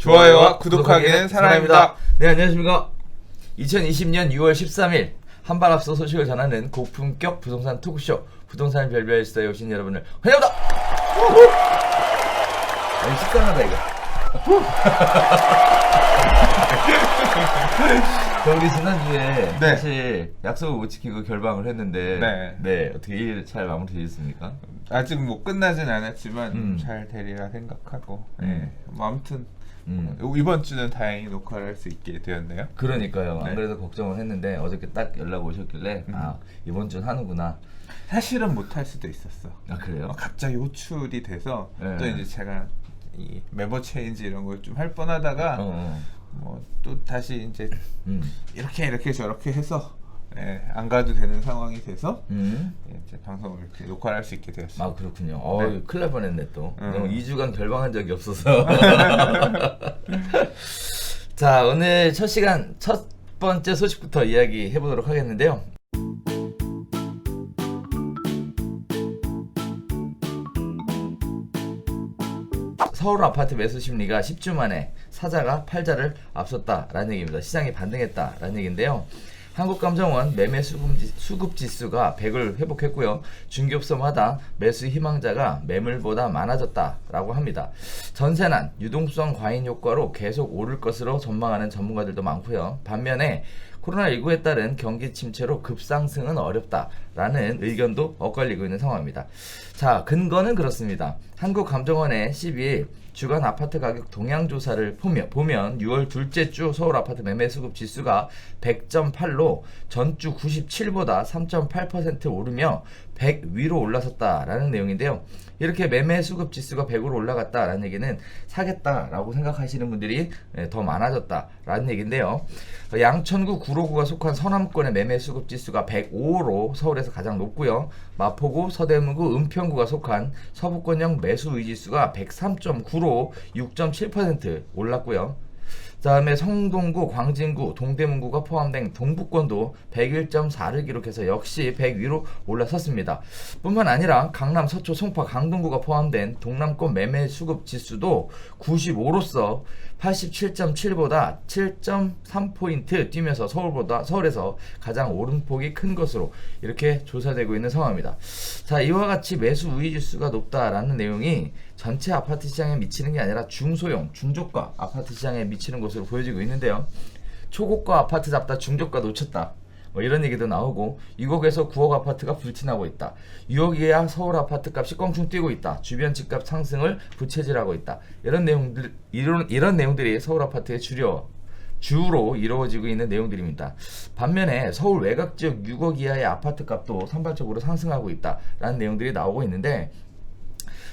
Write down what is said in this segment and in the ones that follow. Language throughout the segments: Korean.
좋아요와 구독하기는 사랑입니다. 네, 안녕하십니까. 2020년 6월 13일 한 발 앞서 소식을 전하는 고품격 부동산 토크쇼 부동산 별별스타에 오신 여러분을 환영합니다. 아니, 식상하다 이거. 우리 지난주에 네. 사실 약속을 못 지키고 결방을 했는데 네. 어떻게 일 잘 마무리되셨습니까? 아직 뭐 끝나진 않았지만 잘 되리라 생각하고 뭐 아무튼 이번 주는 다행히 녹화를 할 수 있게 되었네요. 그러니까요. 네. 안 그래도 걱정을 했는데 어저께 딱 연락 오셨길래 아, 이번 주는 하는구나. 사실은 못 할 수도 있었어. 아, 그래요? 갑자기 호출이 돼서 네. 또 이제 제가 이 멤버 체인지 이런 걸 좀 할 뻔하다가 뭐 또 다시 이제 이렇게 저렇게 해서 안 가도 되는 상황이 돼서 이제 방송을 이렇게 녹화를 할 수 있게 되었어요. 아, 그렇군요. 네. 큰일 날 뻔했네 또. 2주간 결방한 적이 없어서. 자, 오늘 첫 시간 첫 번째 소식부터 이야기해 보도록 하겠는데요. 서울 아파트 매수 심리가 10주 만에 사자가 팔자를 앞섰다라는 얘기입니다. 시장이 반등했다라는 얘기인데요. 한국감정원 매매 수급 지수가 100을 회복했고요. 중개업소마다 매수 희망자가 매물보다 많아졌다라고 합니다. 전세난 유동성 과잉 효과로 계속 오를 것으로 전망하는 전문가들도 많고요. 반면에 코로나19에 따른 경기 침체로 급상승은 어렵다라는 의견도 엇갈리고 있는 상황입니다. 자, 근거는 그렇습니다. 한국감정원의 12일 주간 아파트 가격 동향 조사를 보면 6월 둘째 주 서울 아파트 매매 수급 지수가 100.8로 전주 97보다 3.8% 오르며 100 위로 올라섰다라는 내용인데요. 이렇게 매매 수급 지수가 100으로 올라갔다라는 얘기는 사겠다라고 생각하시는 분들이 더 많아졌다라는 얘기인데요. 양천구 구로구가 속한 서남권의 매매 수급 지수가 105로 서울에서 가장 높고요. 마포구, 서대문구, 은평구가 속한 서부권형 매수 의지수가 103.9로 6.7% 올랐고요. 다음에 성동구, 광진구, 동대문구가 포함된 동북권도 101.4를 기록해서 역시 100 위로 올라섰습니다. 뿐만 아니라 강남, 서초, 송파, 강동구가 포함된 동남권 매매 수급 지수도 95로서 87.7보다 7.3포인트 뛰면서 서울에서 가장 오름폭이 큰 것으로 이렇게 조사되고 있는 상황입니다. 자, 이와 같이 매수 우위 지수가 높다라는 내용이 전체 아파트 시장에 미치는 게 아니라 중소형, 중저가 아파트 시장에 미치는 것으로 보여지고 있는데요. 초고가 아파트 잡다 중저가 놓쳤다. 뭐 이런 얘기도 나오고 6억에서 9억 아파트가 불티나고 있다. 6억 이하 서울 아파트 값이 껑충 뛰고 있다. 주변 집값 상승을 부채질하고 있다. 이런 내용들이 서울 아파트의 주로 이루어지고 있는 내용들입니다. 반면에 서울 외곽 지역 6억 이하의 아파트 값도 산발적으로 상승하고 있다라는 내용들이 나오고 있는데,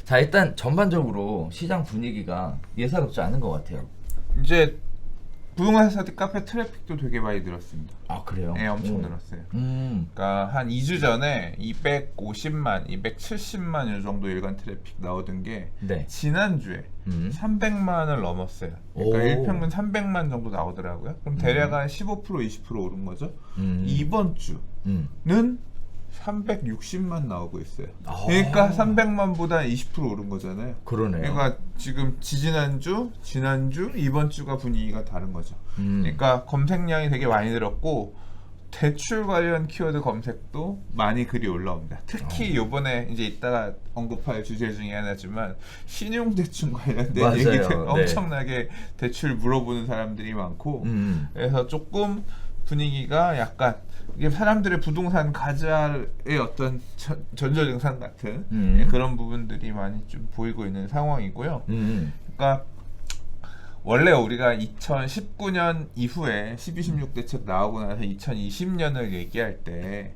자, 일단 전반적으로 시장 분위기가 예사롭지 않은 것 같아요. 이제 부동산 사이트 카페 트래픽도 되게 많이 늘었습니다. 아, 그래요? 네, 엄청 늘었어요. 그러니까 한 2주 전에 250만, 270만 요 정도 일간 트래픽 나오던 게 네. 지난주에 300만을 넘었어요. 그러니까 오. 일평균 300만 정도 나오더라고요. 그럼 대략 한 15% 20% 오른 거죠. 이번 주는 360만 나오고 있어요. 그러니까 300만보다 20% 오른 거잖아요. 그러네요. 그러니까 지금 지난주, 이번 주가 분위기가 다른 거죠. 그러니까 검색량이 되게 많이 늘었고 대출 관련 키워드 검색도 많이 글이 올라옵니다. 특히 요번에 이제 이따가 언급할 주제 중에 하나지만 신용대출 관련된 맞아요. 얘기들 네. 엄청나게 대출 물어보는 사람들이 많고 그래서 조금 분위기가 약간 이게 사람들의 부동산 가자의 어떤 전조증상 같은 그런 부분들이 많이 좀 보이고 있는 상황이고요. 그러니까 원래 우리가 2019년 이후에 12, 16 대책 나오고 나서 2020년을 얘기할 때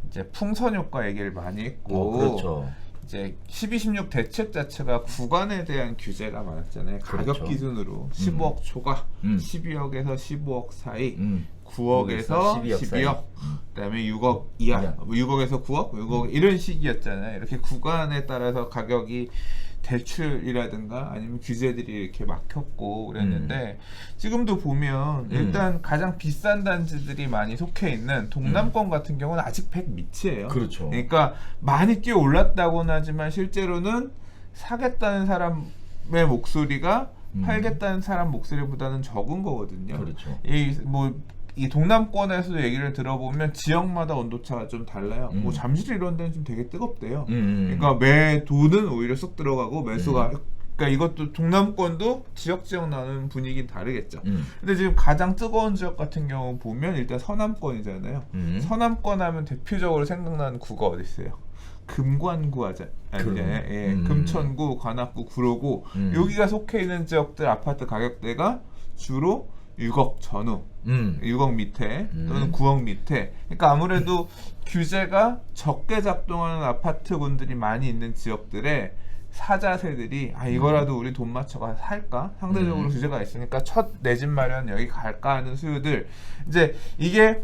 이제 풍선 효과 얘기를 많이 했고, 그렇죠. 이제 12, 16 대책 자체가 구간에 대한 규제가 많았잖아요. 그렇죠. 가격 기준으로 15억 초과, 12억에서 15억 사이, 9억에서 12억, 그다음에 6억 이하, 6억에서 9억, 6억 이런 식이었잖아요. 이렇게 구간에 따라서 가격이 대출이라든가 아니면 규제들이 이렇게 막혔고 그랬는데 지금도 보면 일단 가장 비싼 단지들이 많이 속해 있는 동남권 같은 경우는 아직 100 밑이에요. 그렇죠. 그러니까 많이 뛰어 올랐다고는 하지만 실제로는 사겠다는 사람의 목소리가 팔겠다는 사람 목소리보다는 적은 거거든요. 그렇죠. 이 동남권에서도 얘기를 들어보면 지역마다 온도차가 좀 달라요. 뭐 잠실 이런 데는 좀 되게 뜨겁대요. 그러니까 매 돈은 오히려 쏙 들어가고 매수가 그러니까 이것도 동남권도 지역 나는 분위기는 다르겠죠. 근데 지금 가장 뜨거운 지역 같은 경우 보면 일단 서남권이잖아요. 서남권 하면 대표적으로 생각나는 구가 어디 있어요? 금관구 금천구, 관악구, 구로구 여기가 속해 있는 지역들 아파트 가격대가 주로 6억 전후, 6억 밑에 또는 9억 밑에. 그러니까 아무래도 규제가 적게 작동하는 아파트군들이 많이 있는 지역들에 사자세들이 이거라도 우리 돈 맞춰가 살까? 상대적으로 규제가 있으니까 첫 내 집 마련 여기 갈까 하는 수요들. 이제 이게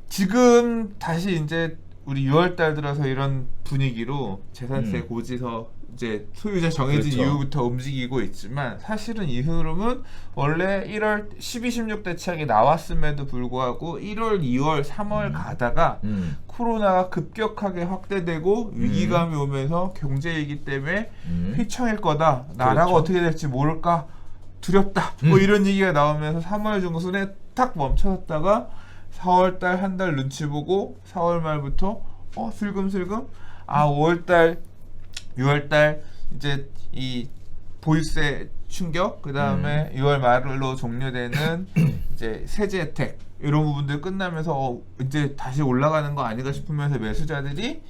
지금 다시 이제 우리 6월달 들어서 이런 분위기로 재산세 고지서 이제 소유자 정해진 그렇죠. 이후부터 움직이고 있지만 사실은 이 흐름은 원래 1월 12, 16 대책이 나왔음에도 불구하고 1월, 2월, 3월 가다가 코로나가 급격하게 확대되고 위기감이 오면서 경제이기 때문에 휘청일 거다. 나라가 그렇죠. 어떻게 될지 모를까 두렵다. 뭐 이런 얘기가 나오면서 3월 중순에 딱 멈춰섰다가 4월달 한 달 눈치 보고 4월 말부터 슬금슬금 5월달 6월달 이제 이 보유세 충격 그 다음에 6월 말로 종료되는 이제 세제 혜택 이런 부분들 끝나면서 이제 다시 올라가는 거 아닌가 싶으면서 매수자들이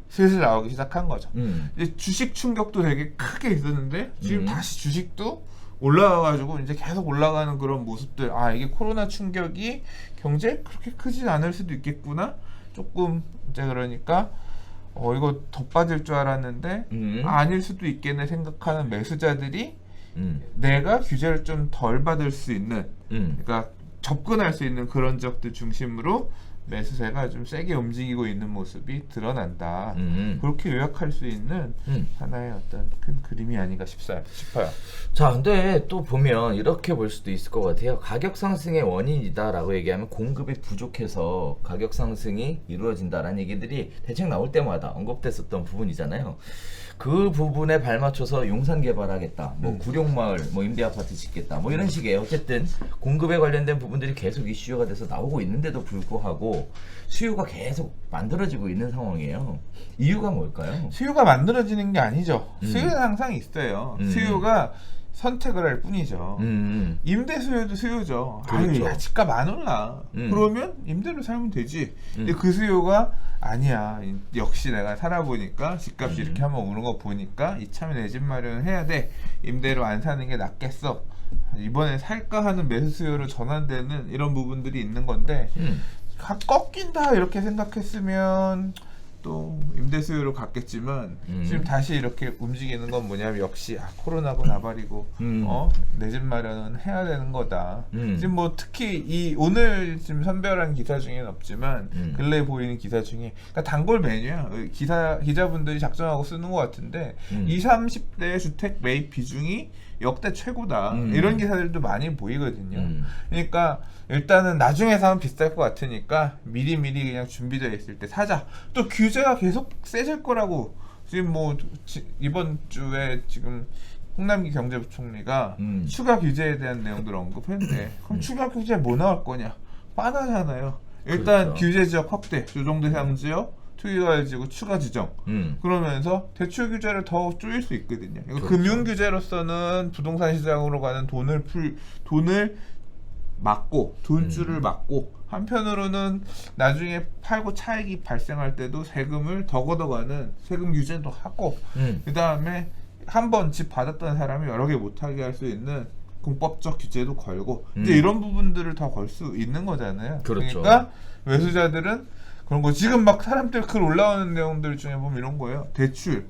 슬슬 나오기 시작한 거죠. 이제 주식 충격도 되게 크게 있었는데 지금 다시 주식도 올라가가지고 이제 계속 올라가는 그런 모습들. 이게 코로나 충격이 경제에 그렇게 크진 않을 수도 있겠구나. 조금 이제 그러니까 이거 더 빠질 줄 알았는데 아닐 수도 있겠네 생각하는 매수자들이 내가 규제를 좀 덜 받을 수 있는 그러니까 접근할 수 있는 그런 지역들 중심으로 매수세가 좀 세게 움직이고 있는 모습이 드러난다. 그렇게 요약할 수 있는 하나의 어떤 큰 그림이 아닌가 싶어요. 자, 근데 또 보면 이렇게 볼 수도 있을 것 같아요. 가격 상승의 원인이다라고 얘기하면 공급이 부족해서 가격 상승이 이루어진다라는 얘기들이 대책 나올 때마다 언급됐었던 부분이잖아요. 그 부분에 발맞춰서 용산 개발하겠다, 뭐 구룡마을, 뭐 임대아파트 짓겠다, 뭐 이런 식의 어쨌든 공급에 관련된 부분들이 계속 이슈가 돼서 나오고 있는데도 불구하고 수요가 계속 만들어지고 있는 상황이에요. 이유가 뭘까요? 수요가 만들어지는 게 아니죠. 수요는 항상 있어요. 수요가 선택을 할 뿐이죠. 임대 수요도 수요죠. 그렇죠. 야, 집값 안 올라. 그러면 임대로 살면 되지. 근데 그 수요가 아니야. 역시 내가 살아보니까 집값이 이렇게 한번 오는 거 보니까 이참에 내 집 마련을 해야 돼. 임대로 안 사는 게 낫겠어. 이번에 살까 하는 매수 수요로 전환되는 이런 부분들이 있는 건데 꺾인다 이렇게 생각했으면 또 임대 수요로 갔겠지만 지금 다시 이렇게 움직이는 건 뭐냐면 역시 코로나고 나발이고 내 집 마련은 해야 되는 거다. 지금 뭐 특히 이 오늘 지금 선별한 기사 중에는 없지만 근래에 보이는 기사 중에 그러니까 단골 메뉴야. 기자분들이 작성하고 쓰는 것 같은데 20, 30대 주택 매입 비중이 역대 최고다. 이런 기사들도 많이 보이거든요. 그러니까 일단은 나중에 사면 비쌀 것 같으니까 미리 그냥 준비되어 있을 때 사자. 또 규제가 계속 세질 거라고 지금 뭐 이번 주에 지금 홍남기 경제부총리가 추가 규제에 대한 내용들을 언급했는데 그럼 추가 규제 뭐 나올 거냐? 빤하잖아요. 일단 그렇죠. 규제 지역 확대, 조정 대상 지역 투기과열지구 추가 지정 그러면서 대출 규제를 더 조일 수 있거든요. 그렇죠. 금융 규제로서는 부동산 시장으로 가는 돈을 막고 돈줄을 막고 한편으로는 나중에 팔고 차익이 발생할 때도 세금을 더 걷어가는 세금 규제도 하고 그 다음에 한 번 집 받았던 사람이 여러 개 못하게 할 수 있는 공법적 규제도 걸고 이제 이런 부분들을 더 걸 수 있는 거잖아요. 그렇죠. 그러니까 매수자들은 그런 거 지금 막 사람들 글 올라오는 내용들 중에 보면 이런 거예요. 대출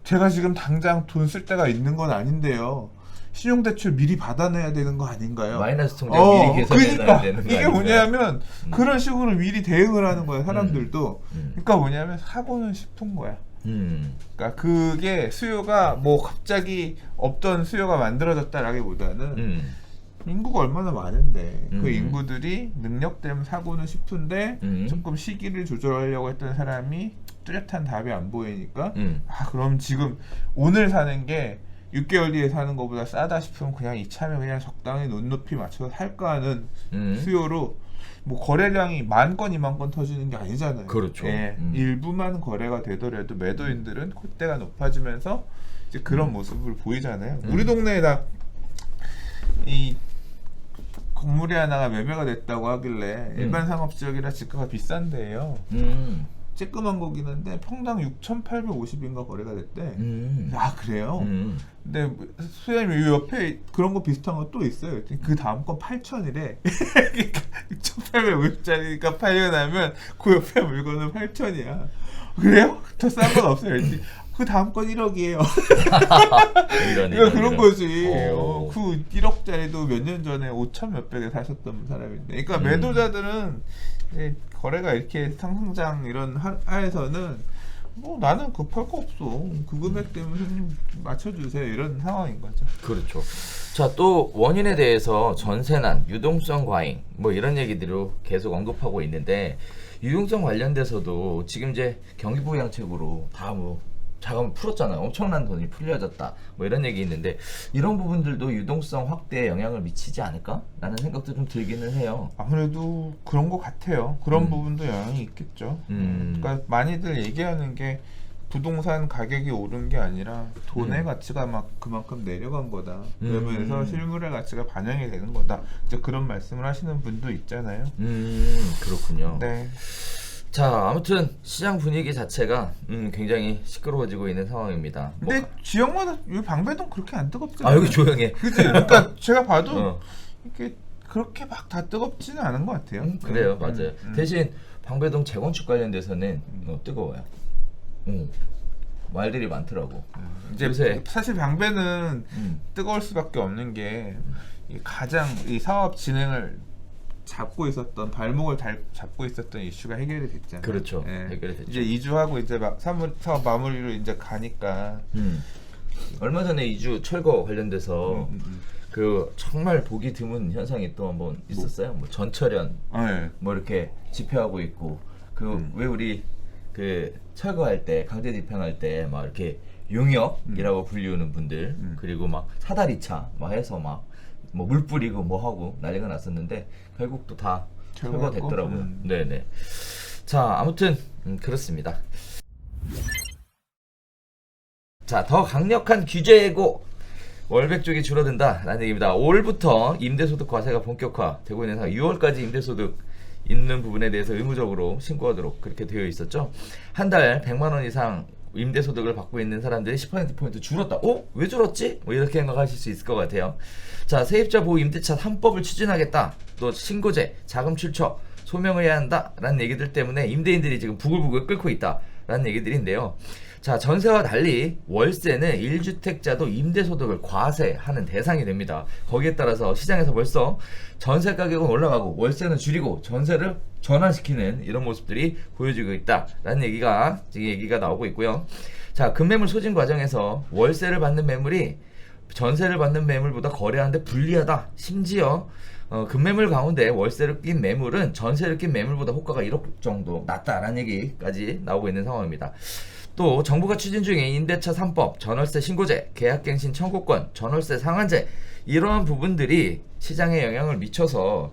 제가 지금 당장 돈 쓸 데가 있는 건 아닌데요. 신용대출 미리 받아내야 되는 거 아닌가요? 마이너스 통장 미리 계산해놔야 그러니까 되는 거 이게 아닌가요? 뭐냐면 그런 식으로 미리 대응을 하는 거예요. 사람들도. 그러니까 뭐냐면 사고는 싶은 거야. 그러니까 그게 수요가 뭐 갑자기 없던 수요가 만들어졌다라기보다는 인구가 얼마나 많은데 그 인구들이 능력 때문에 사고는 싶은데 조금 시기를 조절하려고 했던 사람이 뚜렷한 답이 안 보이니까 그럼 지금 오늘 사는 게 6개월 뒤에 사는 것보다 싸다 싶으면 그냥 이참에 그냥 적당히 눈높이 맞춰서 살까 하는 수요로 뭐 거래량이 10,000건 20,000건 터지는 게 아니잖아요. 그렇죠. 예, 일부만 거래가 되더라도 매도인들은 콧대가 높아지면서 이제 그런 모습을 보이잖아요. 우리 동네에다 이 건물이 하나가 매매가 됐다고 하길래 일반 상업지역이라 집가가 비싼데요. 쬐끄만 거긴 한데 평당 6,850인가 거래가 됐대. 아 그래요? 근데 소장님 이 옆에 그런 거 비슷한 거 또 있어요. 그 다음 건 8,000이래. 6,850짜리가 팔려나면 그 옆에 물건은 8,000이야. 그래요? 더 싼 건 없어요. 그 다음 건 1억이에요. 그러니까 그런 거지. 그 1억짜리도 몇 년 전에 5천 몇백에 사셨던 사람인데. 그러니까 매도자들은 거래가 이렇게 상승장 이런 하에서는 뭐 나는 급할 거 없어. 그 금액 때문에 손님 맞춰주세요. 이런 상황인 거죠. 그렇죠. 자, 또 원인에 대해서 전세난, 유동성 과잉 뭐 이런 얘기들을 계속 언급하고 있는데 유동성 관련돼서도 지금 이제 경기부양책으로 다 뭐 자금 풀었잖아요. 엄청난 돈이 풀려졌다. 뭐 이런 얘기 있는데 이런 부분들도 유동성 확대에 영향을 미치지 않을까라는 생각도 좀 들기는 해요. 아무래도 그런 것 같아요. 그런 부분도 영향이 있겠죠. 그러니까 많이들 얘기하는 게 부동산 가격이 오른 게 아니라 돈의 가치가 막 그만큼 내려간 거다. 그러면서 실물의 가치가 반영이 되는 거다. 이제 그런 말씀을 하시는 분도 있잖아요. 그렇군요. 네. 자, 아무튼 시장 분위기 자체가 굉장히 시끄러워지고 있는 상황입니다. 근데 지역마다 여기 방배동 그렇게 안 뜨겁잖아요. 아, 여기 조용해. 그치? 그러니까 제가 봐도 이렇게 그렇게 막 다 뜨겁지는 않은 것 같아요. 그래요, 맞아요. 대신 방배동 재건축 관련돼서는 뜨거워요. 말들이 많더라고. 이제 요새 사실 방배는 뜨거울 수밖에 없는 게 가장 이 사업 진행을 잡고 있었던 발목을 잡고 있었던 이슈가 해결이 됐잖아요. 그렇죠. 예. 해결이 됐죠. 이제 이주하고 이제 막 사업 마무리로 이제 가니까 얼마 전에 이주 철거 관련돼서 그 정말 보기 드문 현상이 또 한번 있었어요. 뭐 전철연 네. 뭐 이렇게 집회하고 있고 그 왜 우리 그 철거할 때 강제 집행할 때 막 이렇게 용역이라고 불리우는 분들 그리고 막 사다리차 막 해서 막 뭐 물 뿌리고 뭐 하고 난리가 났었는데 결국 또 다 철거됐더라고요. 네네. 자, 아무튼 그렇습니다. 자, 더 강력한 규제 예고. 월백 쪽이 줄어든다라는 얘기입니다. 5월부터 임대소득 과세가 본격화되고 있는 상황. 6월까지 임대소득 있는 부분에 대해서 의무적으로 신고하도록 그렇게 되어 있었죠. 한 달 100만 원 이상 임대소득을 받고 있는 사람들이 10%포인트 줄었다. 왜 줄었지? 뭐 이렇게 생각하실 수 있을 것 같아요. 자, 세입자 보호 임대차 3법을 추진하겠다. 또 신고제, 자금 출처 소명을 해야 한다라는 얘기들 때문에 임대인들이 지금 부글부글 끓고 있다라는 얘기들인데요. 자, 전세와 달리 월세는 1주택자도 임대소득을 과세하는 대상이 됩니다. 거기에 따라서 시장에서 벌써 전세 가격은 올라가고 월세는 줄이고 전세를 전환시키는 이런 모습들이 보여지고 있다라는 얘기가 지금 얘기가 나오고 있고요. 자, 급매물 소진 과정에서 월세를 받는 매물이 전세를 받는 매물보다 거래하는데 불리하다. 심지어 급매물 가운데 월세를 낀 매물은 전세를 낀 매물보다 호가가 1억 정도 낮다라는 얘기까지 나오고 있는 상황입니다. 또 정부가 추진 중인 임대차 3법, 전월세 신고제, 계약갱신 청구권, 전월세 상한제 이러한 부분들이 시장에 영향을 미쳐서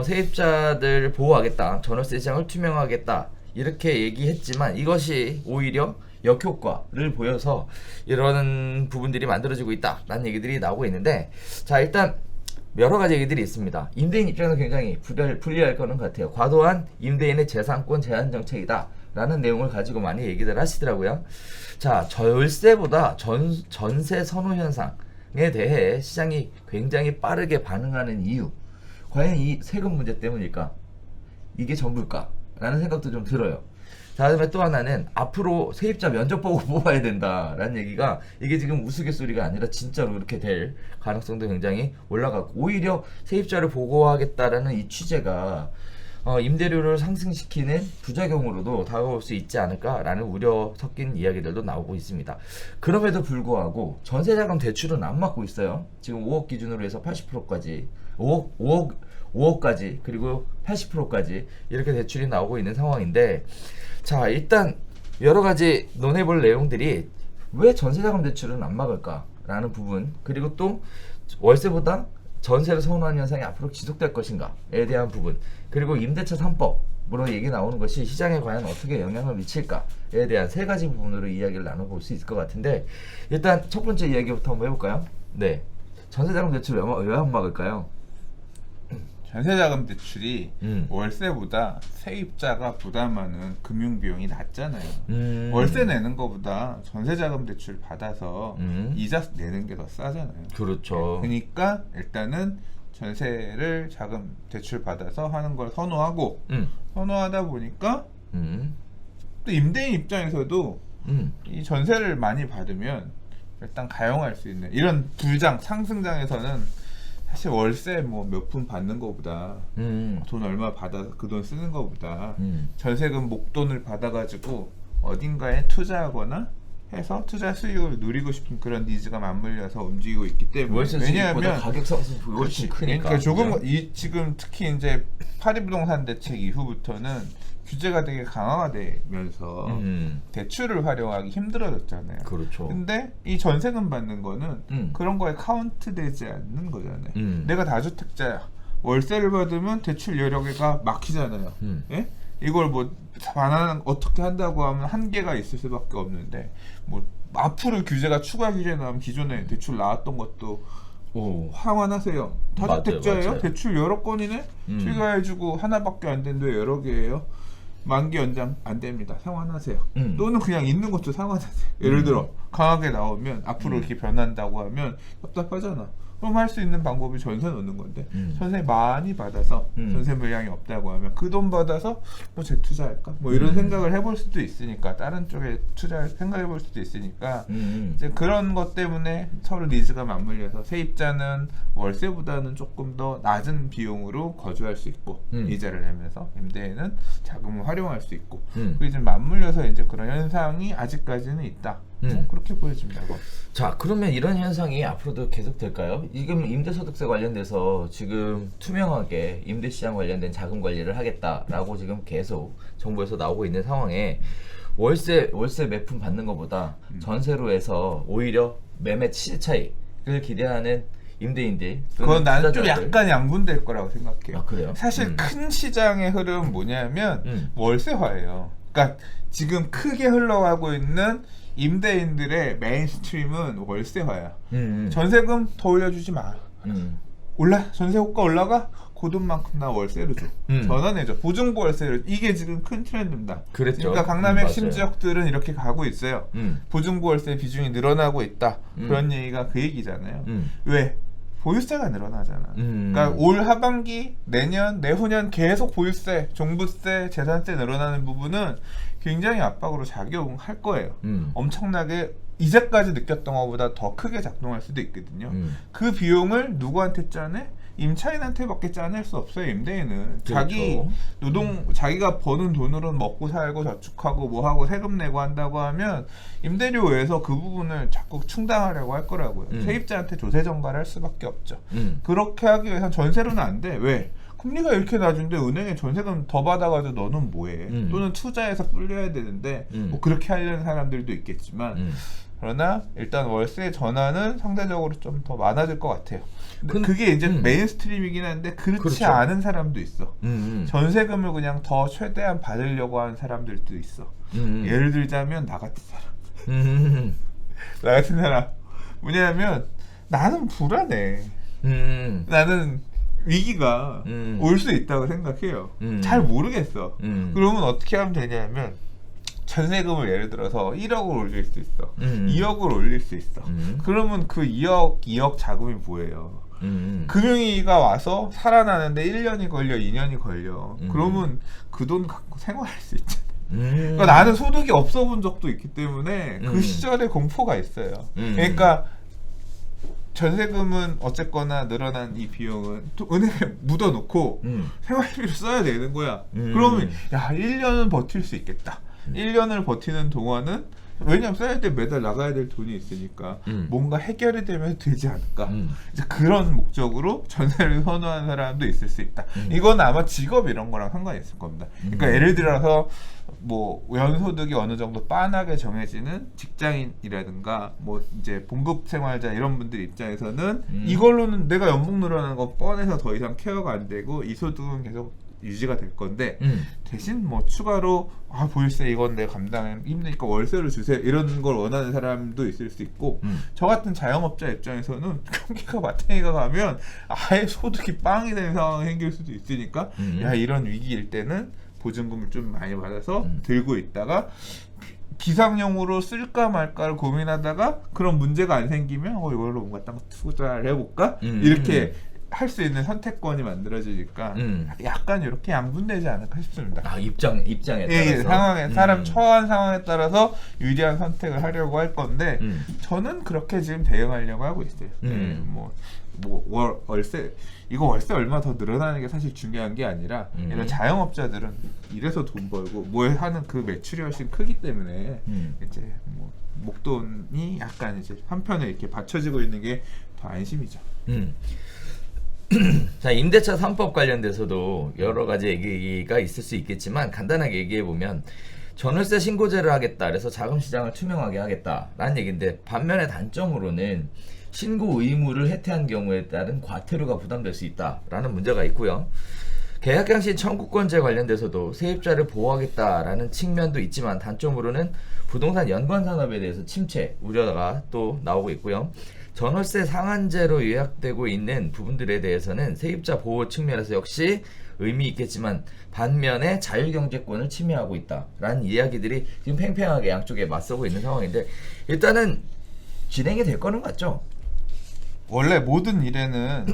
세입자들 보호하겠다, 전월세 시장을 투명하겠다 이렇게 얘기했지만 이것이 오히려 역효과를 보여서 이런 부분들이 만들어지고 있다라는 얘기들이 나오고 있는데, 자, 일단 여러 가지 얘기들이 있습니다. 임대인 입장에서 굉장히 불리할 거는 같아요. 과도한 임대인의 재산권 제한 정책이다 라는 내용을 가지고 많이 얘기들 하시더라고요. 자, 절세보다 전세 선호 현상에 대해 시장이 굉장히 빠르게 반응하는 이유, 과연 이 세금 문제 때문일까? 이게 전부일까? 라는 생각도 좀 들어요. 자, 그다음에 또 하나는 앞으로 세입자 면접 보고 뽑아야 된다라는 얘기가, 이게 지금 우스갯소리가 아니라 진짜로 이렇게 될 가능성도 굉장히 올라가고, 오히려 세입자를 보고하겠다라는 이 취재가 임대료를 상승시키는 부작용으로도 다가올 수 있지 않을까라는 우려 섞인 이야기들도 나오고 있습니다. 그럼에도 불구하고 전세자금 대출은 안 막고 있어요. 지금 5억 기준으로 해서 80%까지 5억까지 그리고 80%까지 이렇게 대출이 나오고 있는 상황인데, 자, 일단 여러 가지 논해볼 내용들이 왜 전세자금 대출은 안 막을까라는 부분, 그리고 또 월세보다 전세를 선호하는 현상이 앞으로 지속될 것인가에 대한 부분, 그리고 임대차 3법으로 얘기 나오는 것이 시장에 과연 어떻게 영향을 미칠까에 대한 세 가지 부분으로 이야기를 나눠볼 수 있을 것 같은데, 일단 첫 번째 이야기부터 한번 해볼까요? 네, 전세자금 대출 왜 안 막을까요? 전세자금 대출이 월세보다 세입자가 부담하는 금융비용이 낮잖아요. 월세 내는 것보다 전세자금 대출 받아서 이자 내는 게 더 싸잖아요. 그렇죠. 그러니까 일단은 전세를 자금 대출 받아서 하는 걸 선호하고 선호하다 보니까 또 임대인 입장에서도 이 전세를 많이 받으면 일단 가용할 수 있는 이런 부장 상승장에서는 사실 월세 뭐 몇 푼 받는 거보다 돈 얼마 받아서 그 돈 쓰는 거보다 전세금 목돈을 받아가지고 어딘가에 투자하거나 해서 투자 수익을 누리고 싶은 그런 니즈가 맞물려서 움직이고 있기 때문에, 월세 수익보다 가격 상승 훨씬 크니까. 그러니까 조금 지금 특히 이제 파리부동산 대책 이후부터는 규제가 되게 강화가 되면서 대출을 활용하기 힘들어졌잖아요. 그렇죠. 근데 이 전세금 받는 거는 그런 거에 카운트되지 않는 거잖아요. 내가 다주택자야. 월세를 받으면 대출 여러 개가 막히잖아요. 예? 이걸 뭐 반환 어떻게 한다고 하면 한계가 있을 수밖에 없는데, 뭐 앞으로 규제가 추가 규제 나오면 기존에 대출 나왔던 것도 상환하세요. 다주택자예요? 맞아요. 대출 여러 건이네? 추가해주고 하나밖에 안 되는데 왜 여러 개예요? 만기 연장 안 됩니다. 상환하세요. 또는 그냥 있는 것도 상환하세요. 예를 들어 강하게 나오면 앞으로 이렇게 변한다고 하면 답답하잖아. 그럼 할 수 있는 방법이 전세 넣는 건데, 전세 많이 받아서 전세 물량이 없다고 하면 그 돈 받아서 뭐 재투자할까? 뭐 이런 생각을 해볼 수도 있으니까, 다른 쪽에 투자를 생각해볼 수도 있으니까 이제 그런 것 때문에 서로 니즈가 맞물려서 세입자는 월세보다는 조금 더 낮은 비용으로 거주할 수 있고 이자를 내면서 임대인은 자금을 활용할 수 있고, 그게 좀 맞물려서 이제 그런 현상이 아직까지는 있다. 뭐 그렇게 보여집니다. 자, 그러면 이런 현상이 앞으로도 계속될까요? 지금 임대소득세 관련돼서 지금 투명하게 임대시장 관련된 자금 관리를 하겠다라고 지금 계속 정부에서 나오고 있는 상황에 월세 매품 받는 것보다 전세로 해서 오히려 매매 시세 차익을 기대하는 임대인들, 그건 나는 좀 투자자들. 약간 양분될 거라고 생각해요. 아, 그래요? 사실 큰 시장의 흐름은 뭐냐면 월세화예요. 그러니까 지금 크게 흘러가고 있는 임대인들의 메인스트림은 월세화야. 전세금 더 올려주지 마. 전세 호가 올라가? 그 돈만큼 나 월세를 줘. 전환해줘. 보증부 월세를. 이게 지금 큰 트렌드입니다. 그랬죠. 그러니까 강남 핵심 맞아요. 지역들은 이렇게 가고 있어요. 보증부 월세 비중이 늘어나고 있다. 그런 얘기가 그 얘기잖아요. 왜? 보유세가 늘어나잖아. 그러니까 올 하반기, 내년, 내후년 계속 보유세, 종부세, 재산세 늘어나는 부분은 굉장히 압박으로 작용할 거예요. 엄청나게 이제까지 느꼈던 것보다 더 크게 작동할 수도 있거든요. 그 비용을 누구한테 짜내? 임차인한테밖에 짜낼 수 없어요. 임대인은 그렇죠. 자기가 버는 돈으로 먹고 살고 저축하고 뭐하고 세금 내고 한다고 하면 임대료에서 그 부분을 자꾸 충당하려고 할 거라고요. 세입자한테 조세 전가를 할 수밖에 없죠. 그렇게 하기 위해서 전세로는 안 돼. 왜? 금리가 이렇게 낮은데 은행에 전세금 더 받아가지고 너는 뭐해? 또는 투자해서 불려야 되는데 뭐 그렇게 하려는 사람들도 있겠지만, 그러나 일단 월세 전환은 상대적으로 좀 더 많아질 것 같아요. 근데 그게 이제 메인스트림이긴 한데 그렇지 그렇죠. 않은 사람도 있어. 전세금을 그냥 더 최대한 받으려고 하는 사람들도 있어. 예를 들자면 나 같은 사람. 나 같은 사람. 뭐냐면 나는 불안해. 나는 위기가 올 수 있다고 생각해요. 잘 모르겠어. 그러면 어떻게 하면 되냐면 전세금을 예를 들어서 1억을 올릴 수 있어. 2억을 올릴 수 있어. 그러면 그 2억 자금이 뭐예요? 금융위기가 와서 살아나는데 1년이 걸려, 2년이 걸려. 그러면 그 돈 갖고 생활할 수 있잖아. 그러니까 나는 소득이 없어 본 적도 있기 때문에 그 시절에 공포가 있어요. 그러니까 전세금은 어쨌거나 늘어난 이 비용은 또 은행에 묻어놓고 생활비로 써야 되는 거야. 그러면 야 1년은 버틸 수 있겠다. 1년을 버티는 동안은 왜냐면 써야 돼 매달 나가야 될 돈이 있으니까 뭔가 해결이 되면 되지 않을까. 이제 그런 목적으로 전세를 선호하는 사람도 있을 수 있다. 이건 아마 직업 이런 거랑 상관이 있을 겁니다. 그러니까 예를 들어서 뭐 연소득이 어느 정도 빤하게 정해지는 직장인이라든가 뭐 이제 봉급 생활자 이런 분들 입장에서는 이걸로는 내가 연봉 늘어나는 거 뻔해서 더 이상 케어가 안 되고 이 소득은 계속 유지가 될 건데 대신 뭐 추가로 보일세 이건 내가 감당하기 힘드니까 월세를 주세요 이런 걸 원하는 사람도 있을 수 있고 저 같은 자영업자 입장에서는 경기가 마탱이가 가면 아예 소득이 빵이 되는 상황이 생길 수도 있으니까 야 이런 위기일 때는 보증금을 좀 많이 받아서 들고 있다가 비상용으로 쓸까 말까를 고민하다가 그런 문제가 안 생기면 이걸로 뭔가 딱 투자를 해볼까 이렇게 할 수 있는 선택권이 만들어지니까 약간 이렇게 양분되지 않을까 싶습니다. 입장에 따라서 상황에 사람 처한 상황에 따라서 유리한 선택을 하려고 할 건데 저는 그렇게 지금 대응하려고 하고 있어요. 월세 이거 월세 얼마 더 늘어나는 게 사실 중요한 게 아니라 이런 자영업자들은 이래서 돈 벌고 뭘 하는 그 매출이 훨씬 크기 때문에 이제 뭐 목돈이 약간 이제 한편에 이렇게 받쳐지고 있는 게 더 안심이죠. 자, 임대차 3법 관련돼서도 여러 가지 얘기가 있을 수 있겠지만 간단하게 얘기해 보면 전월세 신고제를 하겠다. 그래서 자금 시장을 투명하게 하겠다라는 얘기인데 반면에 단점으로는 신고 의무를 해태한 경우에 따른 과태료가 부담될 수 있다라는 문제가 있고요. 계약갱신 청구권제 관련돼서도 세입자를 보호하겠다라는 측면도 있지만 단점으로는 부동산 연관 산업에 대해서 침체 우려가 또 나오고 있고요. 전월세 상한제로 요약되고 있는 부분들에 대해서는 세입자 보호 측면에서 역시 의미 있겠지만 반면에 자유경제권을 침해하고 있다라는 이야기들이 지금 팽팽하게 양쪽에 맞서고 있는 상황인데 일단은 진행이 될 거는 맞죠? 원래 모든 일에는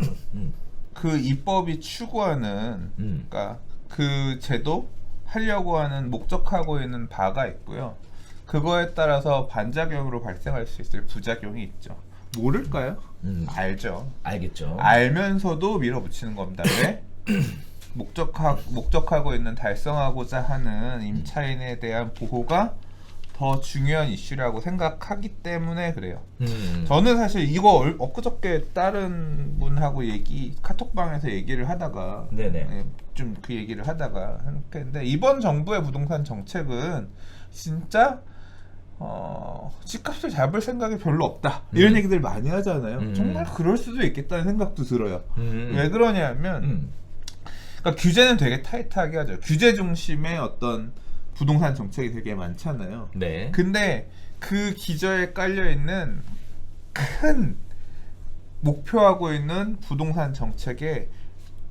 그 입법이 추구하는 그러니까 그 제도 하려고 하는 목적하고 있는 바가 있고요. 그거에 따라서 반작용으로 발생할 수 있을 부작용이 있죠. 모를까요? 알죠. 알겠죠. 알면서도 밀어붙이는 겁니다. 왜? 목적하고 있는 달성하고자 하는 임차인에 대한 보호가 더 중요한 이슈라고 생각하기 때문에 그래요. 저는 사실 이거 엊그저께 다른 분하고 카톡방에서 얘기를 하다가 좀 그 얘기를 하다가 생각했는데 이번 정부의 부동산 정책은 진짜 집값을 잡을 생각이 별로 없다 이런 얘기들 많이 하잖아요. 정말 그럴 수도 있겠다는 생각도 들어요. 왜 그러냐면 그러니까 규제는 되게 타이트하게 하죠. 규제 중심의 어떤 부동산 정책이 되게 많잖아요. 네. 근데 그 기저에 깔려 있는 큰 목표하고 있는 부동산 정책에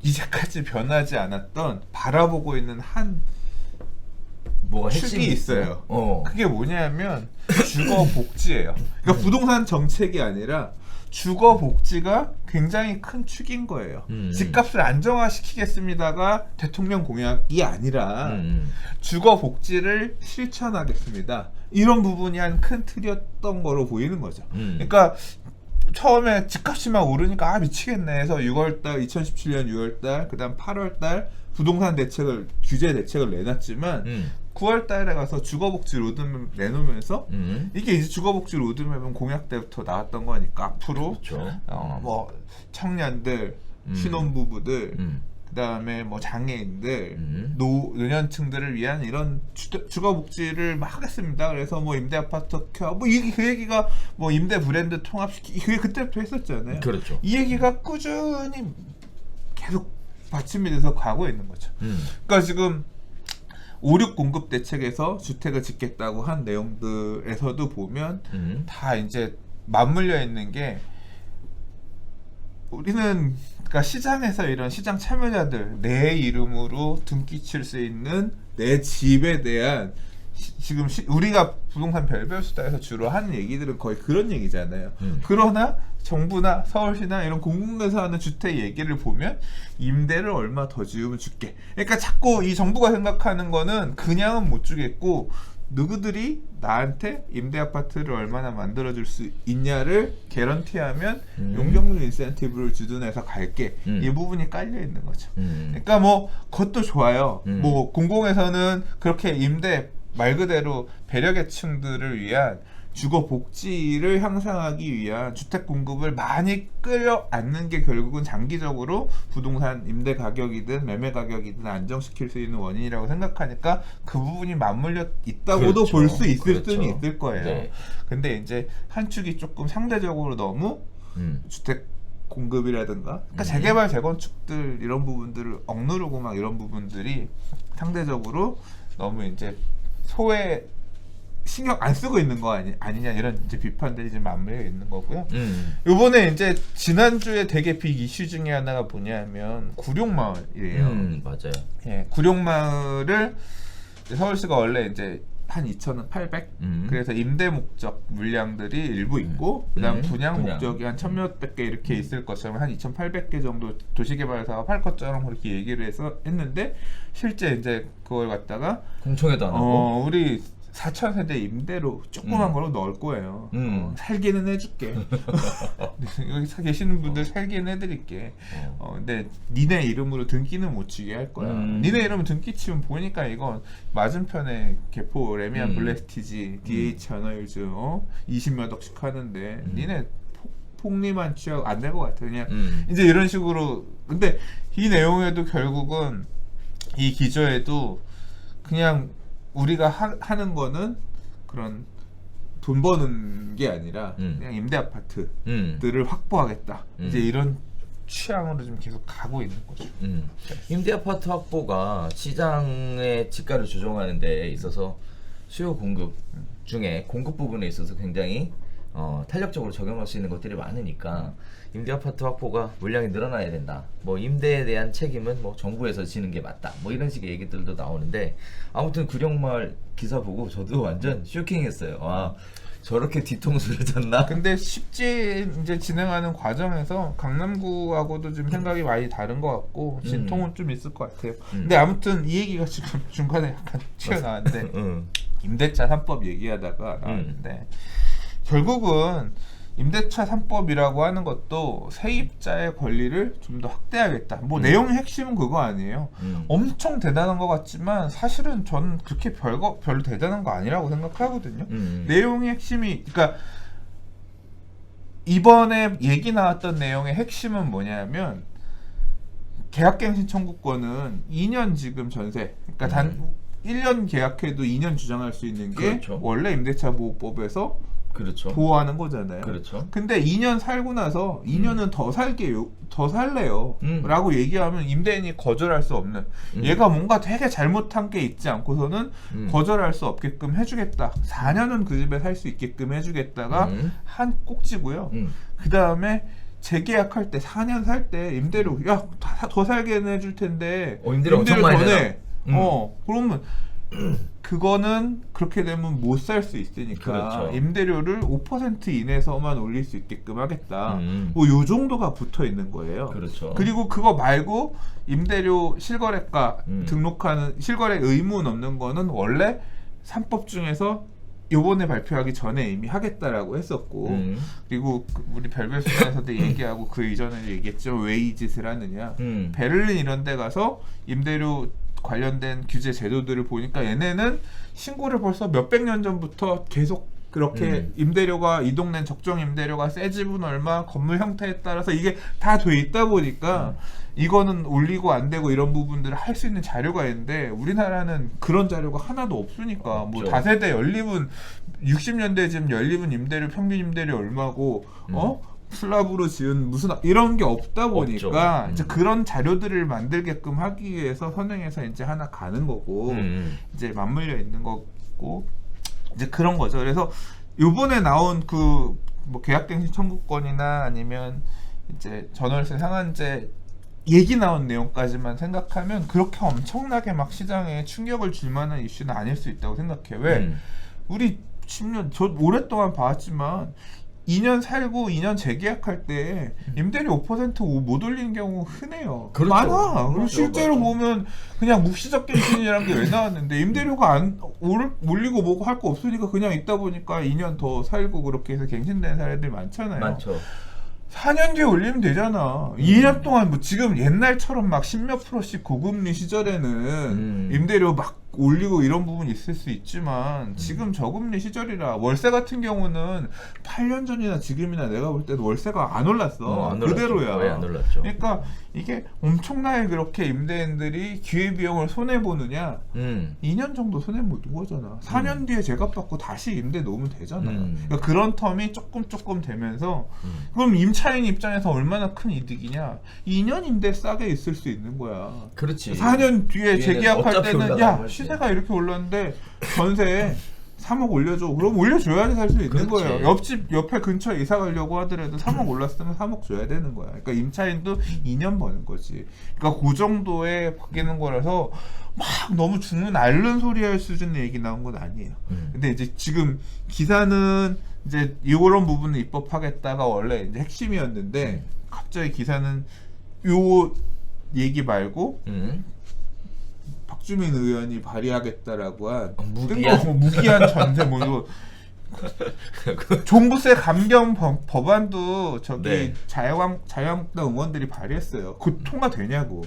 이제까지 변하지 않았던 바라보고 있는 한 뭐가 축이 있어요. 그게 뭐냐면 주거 복지예요. 그러니까 부동산 정책이 아니라 주거 복지가 굉장히 큰 축인 거예요. 집값을 안정화시키겠습니다가 대통령 공약이 아니라 주거 복지를 실천하겠습니다. 이런 부분이 한 큰 틀이었던 거로 보이는 거죠. 그러니까 처음에 집값이 막 오르니까 미치겠네 해서 2017년 6월달 그다음 8월달 부동산 대책을 규제 대책을 내놨지만 9월달에 가서 주거복지 로드맵 내놓으면서 이게 이제 주거복지 로드맵은 공약 때부터 나왔던 거니까 앞으로 그렇죠. 뭐 청년들, 신혼부부들, 그다음에 뭐 장애인들, 노년층들을 위한 이런 주거복지를 막 하겠습니다. 그래서 뭐 임대 아파트 뭐 그 얘기가 뭐 임대 브랜드 통합시키 그게 그때부터 했었잖아요. 그렇죠. 이 얘기가 꾸준히 계속 받침이 돼서 가고 있는 거죠. 그러니까 지금 5.6 공급 대책에서 주택을 짓겠다고 한 내용들에서도 보면 다 이제 맞물려 있는 게 우리는 그러니까 시장에서 이런 시장 참여자들 내 이름으로 등기칠 수 있는 내 집에 대한 지금 우리가 부동산 별별 수다에서 주로 하는 얘기들은 거의 그런 얘기잖아요. 그러나 정부나 서울시나 이런 공공에서 하는 주택 얘기를 보면 임대를 얼마 더 지으면 줄게. 그러니까 자꾸 이 정부가 생각하는 거는 그냥은 못 주겠고 누구들이 나한테 임대 아파트를 얼마나 만들어줄 수 있냐를 개런티하면 용적률 인센티브를 주둔해서 갈게. 이 부분이 깔려 있는 거죠. 그러니까 뭐 그것도 좋아요. 뭐 공공에서는 그렇게 임대 말 그대로 배려계층들을 위한 주거 복지를 향상하기 위한 주택 공급을 많이 끌어안는 게 결국은 장기적으로 부동산 임대 가격이든 매매 가격이든 안정시킬 수 있는 원인이라고 생각하니까 그 부분이 맞물려 있다고도 그렇죠. 볼 수 있을 그렇죠. 수는 있을 거예요. 네. 근데 이제 한 축이 조금 상대적으로 너무 주택 공급이라든가 그러니까 재개발 재건축들 이런 부분들을 억누르고 막 이런 부분들이 상대적으로 너무 이제 소외 신경 안 쓰고 있는 거 아니냐 이런 이제 비판들이 좀 맞물려 있는 거고요. 요번에 이제 지난주에 되게 빅 이슈 중에 하나가 뭐냐면 구룡마을이에요. 맞아요. 예, 구룡마을을 서울시가 원래 이제 한 2,800 그래서 임대 목적 물량들이 일부 있고 그다음 분양 목적이 한 1,000몇백 개 이렇게 있을 것처럼 한 2,800개 정도 도시개발사가 팔 것처럼 그렇게 얘기를 했는데 실제 이제 그걸 갖다가 공청회도 안 하고 우리 4,000세대 임대로 조그만 걸로 넣을 거예요. 살기는 해줄게. 여기 계시는 분들 살기는 해드릴게. 근데 니네 이름으로 등기는 못 치게 할 거야. 니네 이름으로 등기 치면 보니까 이건 맞은편에 개포 레미안 블레스티지 DH 하나유즈 20몇 억씩 하는데 니네 폭리만 취하고 안 될 것 같아. 그냥 이제 이런 식으로. 근데 이 내용에도 결국은 이 기저에도 그냥 우리가 하는 거는 그런 돈 버는 게 아니라 그냥 임대 아파트들을 확보하겠다. 이제 이런 취향으로 좀 계속 가고 있는 거죠. 임대 아파트 확보가 시장의 지가를 조정하는 데 있어서 수요 공급 중에 공급 부분에 있어서 굉장히 탄력적으로 적용할 수 있는 것들이 많으니까 임대 아파트 확보가 물량이 늘어나야 된다. 뭐 임대에 대한 책임은 뭐 정부에서 지는 게 맞다. 뭐 이런 식의 얘기들도 나오는데 아무튼 구룡마을 기사 보고 저도 완전 쇼킹했어요. 와, 저렇게 뒤통수를 졌나? 근데 쉽지 이제 진행하는 과정에서 강남구하고도 좀 생각이 많이 다른 것 같고 진통은 좀 있을 것 같아요. 근데 아무튼 이 얘기가 지금 중간에 약간 튀어나왔는데 임대차 3법 얘기하다가 나왔는데 결국은 임대차 3법이라고 하는 것도 세입자의 권리를 좀 더 확대하겠다. 뭐 내용의 핵심은 그거 아니에요. 엄청 대단한 것 같지만 사실은 저는 그렇게 별로 대단한 거 아니라고 생각하거든요. 내용의 핵심이 그러니까 이번에 얘기 나왔던 내용의 핵심은 뭐냐면 계약갱신 청구권은 2년 지금 전세 그러니까 단 1년 계약해도 2년 주장할 수 있는 게 그렇죠. 원래 임대차 보호법에서 그렇죠. 보호하는 거잖아요. 그렇죠. 근데 2년 살고 나서 2년은 더 살래요. 라고 얘기하면 임대인이 거절할 수 없는 얘가 뭔가 되게 잘못한 게 있지 않고서는 거절할 수 없게끔 해주겠다. 4년은 그 집에 살 수 있게끔 해주겠다가 한 꼭지고요. 그 다음에 재계약할 때 4년 살 때 임대료 야 더 살게 해줄 텐데 임대료 엄청 많이 내라. 그러면 그거는 그렇게 되면 못 살 수 있으니까 그렇죠. 임대료를 5% 이내에서만 올릴 수 있게끔 하겠다. 뭐 요 정도가 붙어 있는 거예요. 그렇죠. 그리고 그거 말고 임대료 실거래가 등록하는 실거래 의무 넣는 거는 원래 3법 중에서 요번에 발표하기 전에 이미 하겠다라고 했었고 그리고 우리 별별 수단에서도 얘기하고 그 이전에 얘기했죠. 왜 이 짓을 하느냐. 베를린 이런 데 가서 임대료 관련된 규제 제도들을 보니까 얘네는 신고를 벌써 몇백 년 전부터 계속 그렇게 임대료가 이 동네는 적정 임대료가 새 집은 얼마 건물 형태에 따라서 이게 다 돼 있다 보니까 이거는 올리고 안 되고 이런 부분들을 할 수 있는 자료가 있는데 우리나라는 그런 자료가 하나도 없으니까 뭐 다세대 연립은 60년대 지금 연립은 임대료 평균 임대료 얼마고 슬랍으로 지은 무슨 이런 게 없다 보니까 이제 그런 자료들을 만들게끔 하기 위해서 선행해서 이제 하나 가는 거고 이제 맞물려 있는 거고 이제 그런 거죠. 그래서 요번에 나온 그 뭐 계약갱신 청구권이나 아니면 이제 전월세 상한제 얘기 나온 내용까지만 생각하면 그렇게 엄청나게 막 시장에 충격을 줄 만한 이슈는 아닐 수 있다고 생각해요. 왜? 우리 10년 저 오랫동안 봐왔지만 2년 살고 2년 재계약할 때 임대료 5%못 올리는 경우 흔해요. 그렇죠. 많아. 맞아, 실제로 맞아. 보면 그냥 묵시적 갱신이라는 게 왜 나왔는데 임대료가 안 올리고 뭐고 할 거 없으니까 그냥 있다 보니까 2년 더 살고 그렇게 해서 갱신되는 사례들이 많잖아요. 많죠. 4년 뒤에 올리면 되잖아. 2년 동안 뭐 지금 옛날처럼 막 10몇 %씩 고금리 시절에는 임대료 막 올리고 이런 부분이 있을 수 있지만 지금 저금리 시절이라 월세 같은 경우는 8년 전이나 지금이나 내가 볼 때도 월세가 안 올랐어. 안 그대로야. 거의 안 올랐죠. 그러니까 이게 엄청나게 그렇게 임대인들이 기회비용을 손해보느냐 2년 정도 손해보는 거잖아. 4년 뒤에 제값받고 다시 임대 놓으면 되잖아. 그러니까 그런 텀이 조금 되면서 그럼 임차인 입장에서 얼마나 큰 이득이냐. 2년 임대 싸게 있을 수 있는 거야. 그렇지. 4년 뒤에 재계약할 어차피 때는 올라가는 야 거지. 시세가 이렇게 올랐는데 전세 3억 올려줘. 그럼 올려줘야지 살 수 있는 그렇지. 거예요. 옆집 옆에 근처에 이사 가려고 하더라도 3억 올랐으면 3억 줘야 되는 거야. 그러니까 임차인도 2년 버는 거지. 그러니까 그 정도에 바뀌는 거라서 막 너무 죽는 앓는 소리 할 수준의 얘기 나온 건 아니에요. 근데 이제 지금 기사는 이제 이런 부분을 입법하겠다가 원래 이제 핵심이었는데 갑자기 기사는 요 얘기 말고 박주민 의원이 발의하겠다라고 한 무기한 전세 뭐 종부세 감경 법안도 저기 네. 자유한국당 의원들이 발의했어요. 곧 통과되냐고.